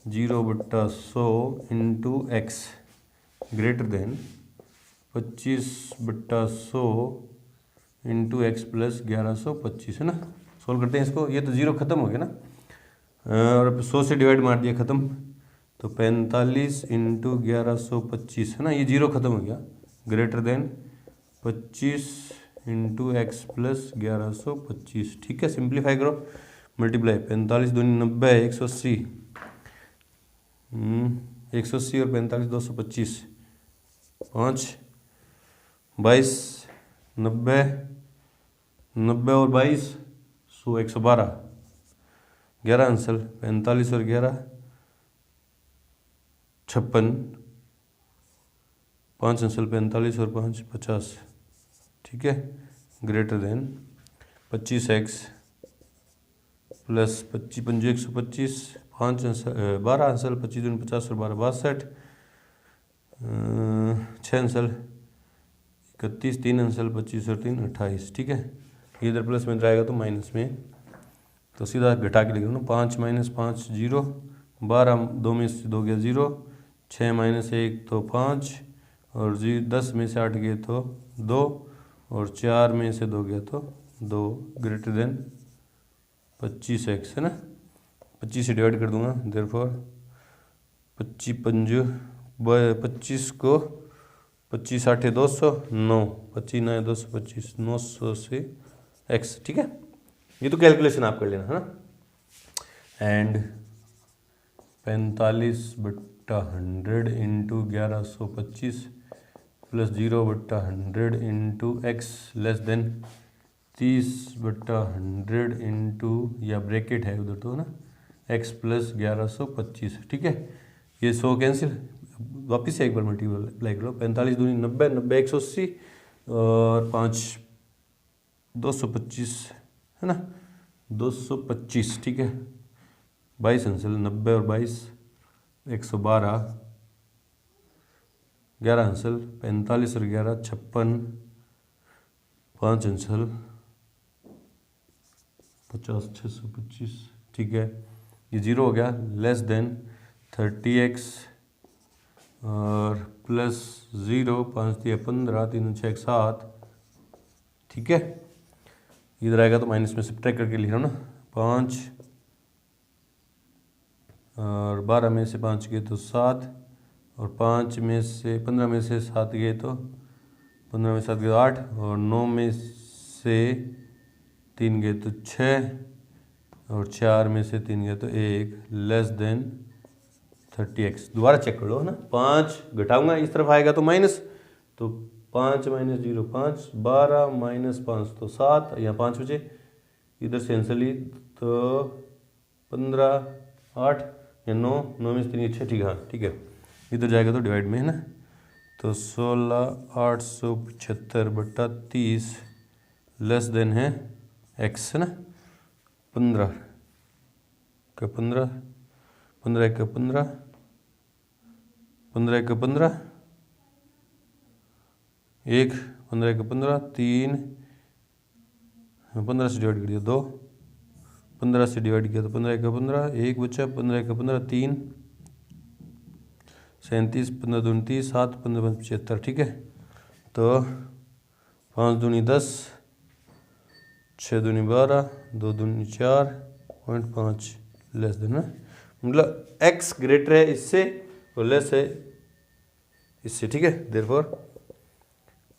0/100 into x greater then 25/100 into x plus 1125, है ना। सोल्व करते हैं इसको, ये तो जीरो खत्म हो गया ना, और 100 से डिवाइड मार दिया, खत्म। तो 45 इंटू 1125, है ना, ये जीरो खत्म हो गया, greater than 25 into x plus 1125, ठीक है। सिंप्लीफाई करो, मल्टीप्लाई, 45 दूनी 90, 180, 180 और 45 225, 5 22, 90, 90 और 22 100, 112, 11 आंसर, 45 और 11 56, 5 आंसर, 45 और 5 50, ठीक है। ग्रेटर देन 25x प्लस 25 पंजो 125, 5 आंसर 12 आंसर, 25 दूनी 50 और 12 62, 6 आंसर 31, 3 आंसर 25 और 3 28, ठीक है। इधर प्लस में जाएगा तो माइनस में, तो सीधा घटा के लिख लो ना, 5 माइनस 5 0, 12 2 में से 2 गया 0, 6 माइनस 1 तो 5 और 10 में से 8 गए तो 2 और 4 में से 2 गया तो 2, ग्रेटर देन 25x, है ना। 25 से डिवाइड कर दूंगा, देयरफॉर 25 पंजो 25 को 25 8 200, 9 25 9 225, 900 से x, ठीक है। ये तो कैलकुलेशन आप कर लेना, है ना। And 45/100 into 1125 plus 0/100 into x less than 30/100 into, या ब्रैकेट है उधर तो, है ना, x प्लस 1125, ठीक है। ये 100 कैंसिल, वापिस से एक बार मल्टीप्लाई करो, 45 दूनी 90, 90 180 और 5 225, है ना, 225, ठीक है। 22 आंसर, 90 और 22 112, 11 आंसर, 45 और 11 56, 5 आंसर 50 625, ठीक है। ये जीरो हो गया, लेस देन 30x और प्लस 0, 5 दिया 15, 3 6 7, ठीक है। इधर आएगा तो माइनस में सब्ट्रैक्ट करके लिख रहा हूँ ना, 5 और 12 में से 5 गए तो 7 और 5 में से 15 में से 7 गए तो 15 में 7 गए तो 8 और 9 में से 3 गए तो 6 और 4 में से 3 गए तो 1 लेस देन 30x। दोबारा चेक कर लो है ना, 5 घटाऊंगा इस तरफ आएगा तो माइनस, तो 5 माइनस 0 5, 12 माइनस 5 तो 7, यहाँ 5 बचे, इधर से आंसर ली तो 15 8 या 9, 9 में से 3 6, ठीक है हाँ ठीक है, इधर जाएगा तो डिवाइड में है ना, तो 16,875/30 लेस देन है x है ना, 15 का 15, 15 का 15, 15 का 15, 1 15 का 15, 3 15 से डिवाइड कर दिया 2, 15 से डिवाइड किया तो 15 का 15, 1 बचा, 15 का 15, 3 37, 15 दूनी 30, 7 15 75, ठीक है। तो 5 दूनी 10, 6 दूनी 12, 2 दूनी 4.5 लेस देन, मतलब x ग्रेटर है इससे और लेस है इससे, ठीक है। देयरफॉर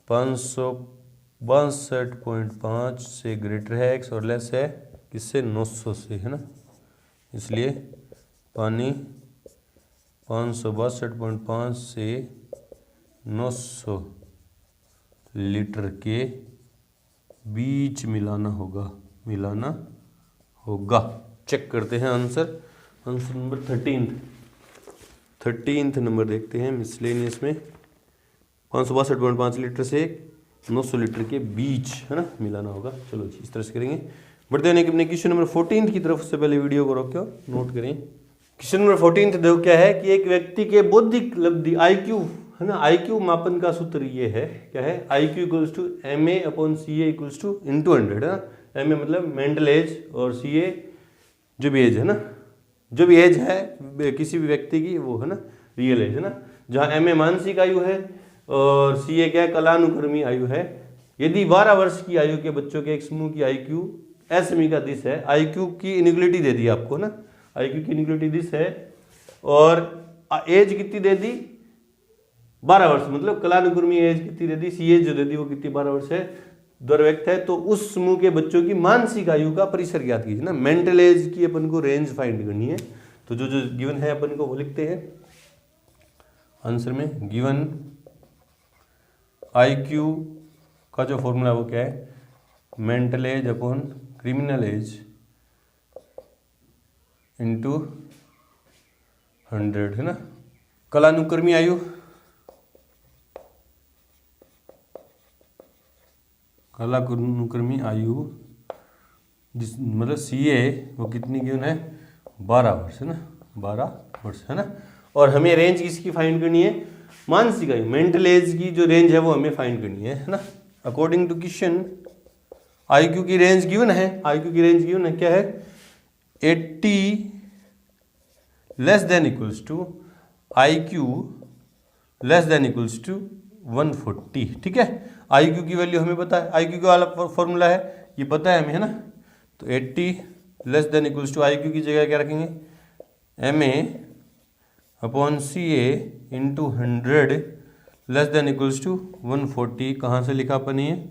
562.5 से ग्रेटर है x और लेस है किससे, 900 से, है ना। इसलिए पानी 562.5 से 900 लीटर के बीच मिलाना होगा। चेक करते हैं आंसर नंबर 13th नंबर देखते हैं मिसलेनियस में। 562.5 लीटर से 900 लीटर के बीच, है ना, मिलाना होगा। चलो जी, इस तरह से करेंगे। बढ़ते हैं अपने क्वेश्चन नंबर 14 की तरफ। से पहले वीडियो को रोको, नोट करें। क्वेश्चन नंबर 14 देखो क्या है कि एक व्यक्ति के बौद्धिक उपलब्धि IQ, है ना, IQ मापन का सूत्र ये है, क्या है, IQ equals to MA/CA equals to × 100, है ना। MA मतलब मेंटल एज और CA जो भी एज है ना, जो भी एज है किसी भी व्यक्ति की, वो है ना रियल एज, है ना। जहाँ MA मानसिक आयु है और CA क्या है, कलानुक्रमी आयु है। यदि 12 वर्ष की आयु के बच्चों के एक समूह की IQ SME का दिस है, IQ की इनिक्वलिटी दे दी आपको ना, IQ की इनिक्वलिटी दिस है, और एज कितनी दे दी, 12 वर्ष, मतलब कलानुक्रमी एज कितनी दे दी, CA जो दे दी वो कितनी 12 वर्ष है, द्वारा व्यक्त है। तो उस समूह के बच्चों की मानसिक आयु का परिसर ज्ञात कीजिए ना। मेंटल एज की अपन को रेंज फाइंड करनी है, तो जो जो गिवन है अपन को वो लिखते हैं आंसर में। गिवन IQ का जो फॉर्मूला वो क्या है, mental age upon criminal age into 100, है ना। कलानुक्रमी आयु, कलानुक्रमी आयु जिस मतलब CA वो कितनी गिवन है, 12 वर्ष, है ना, 12 वर्ष, है ना। और हमें रेंज किसकी फाइंड करनी है, मानसिक आयु, मेंटल एज की जो रेंज है वो हमें फाइंड करनी है ना। अकॉर्डिंग टू क्वेश्चन IQ की रेंज गिवन है, IQ की रेंज गिवन है क्या है, 80 less than equals to IQ less than equals to 140, ठीक है। IQ की वैल्यू हमें पता है, IQ का वाला फॉर्मूला है ये पता है हमें, है ना। तो 80 less than equals to IQ की जगह क्या रखेंगे, MA/CA into 100 less than equals to 140। कहाँ से लिखा अपन ये,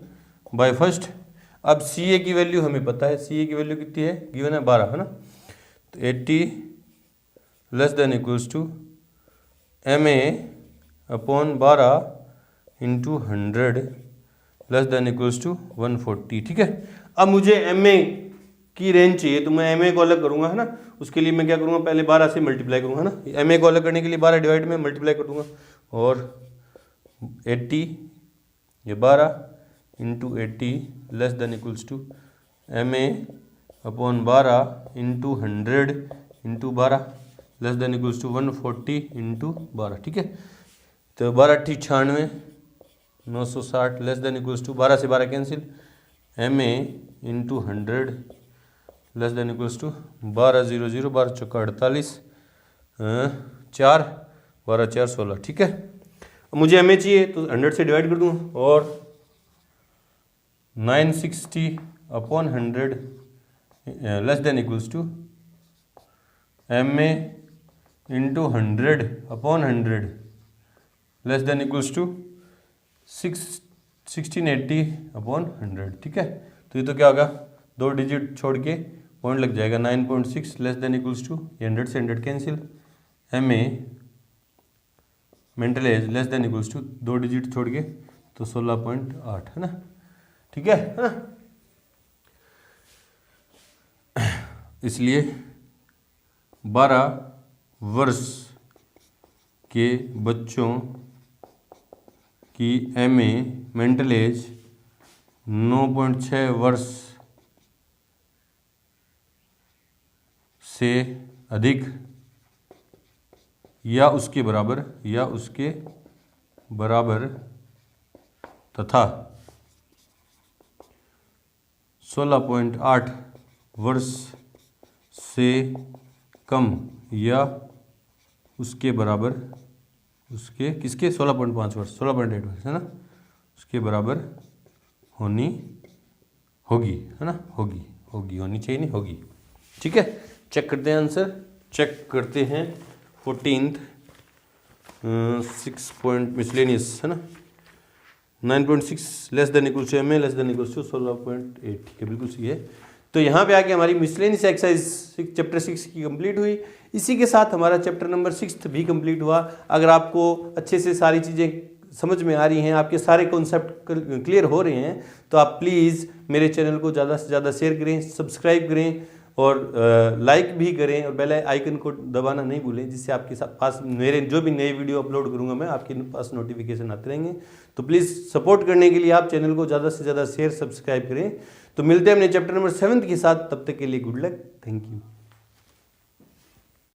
बाय फर्स्ट। अब CA की वैल्यू हमें पता है, CA की वैल्यू कितनी है, गिवन है 12, है ना। तो 80 less than equals to MA/12 into 100 less than equals to 140, ठीक है। अब मुझे MA की रेंज चाहिए, तो मैं MA को अलग करूंगा, है ना। उसके लिए मैं क्या करूंगा, पहले 12 से मल्टीप्लाई करूंगा, है ना। MA को अलग करने के लिए 12 डिवाइड में मल्टीप्लाई कर दूंगा, और 80 ये 12 into 80 less than equals to MA/12 into 100 into 12 less than equals to 140 into 12, ठीक है। तो 12 × 96 960 लेस देन इक्वल्स टू 12 से 12 cancel, MA into 100 less than equals to 12 0 0 12 चौका 48 4 12 4 16, ठीक है। अब मुझे MA चाहिए तो 100 से डिवाइड कर दूंगा, और 960/100 less than equals to MA into 100/100 less than equals to 1680/100, ठीक है। तो ये तो क्या होगा 2 डिजिट छोड़ के पॉइंट लग जाएगा 9.6 लेस देन इक्वल्स टू 100 से 100 cancel, MA mental age less than equals to 2 digit छोड़ के तो 16.8 है ना, ठीक है ना। इसलिए 12 वर्ष के बच्चों की MA मेंटल एज 9.6 वर्ष से अधिक या उसके बराबर तथा 16.8 वर्ष से कम या उसके बराबर, उसके किसके 16.5 वर्ष 16.8 वर्ष है ना, उसके बराबर होनी होगी है ना, होनी चाहिए नहीं, होगी। ठीक है, चेक करते हैं आंसर, चेक करते हैं 14th 6 पॉइंट मिसलेनियस है ना, 9.6 less than equals to MA less than equals to 16.8, ठीक है बिल्कुल सही है। तो यहाँ पे आके हमारी मिसलेनियस एक्सरसाइज चैप्टर 6 की कंप्लीट हुई। इसी के साथ हमारा चैप्टर नंबर 6 भी कंप्लीट हुआ। अगर आपको अच्छे से सारी चीज़ें समझ में आ रही हैं, आपके सारे कॉन्सेप्ट क्लियर हो रहे हैं, तो आप प्लीज़ मेरे चैनल को ज़्यादा से ज़्यादा शेयर करें, सब्सक्राइब करें और लाइक भी करें और बेल आइकन को दबाना नहीं भूलें, जिससे आपके पास मेरे जो भी नए वीडियो अपलोड करूंगा मैं, आपके पास नोटिफिकेशन आते रहेंगे। तो प्लीज़ सपोर्ट करने के लिए आप चैनल को ज़्यादा से ज़्यादा शेयर सब्सक्राइब करें। तो मिलते हैं अपने चैप्टर नंबर 7 के साथ, तब तक के लिए गुड लक, थैंक यू।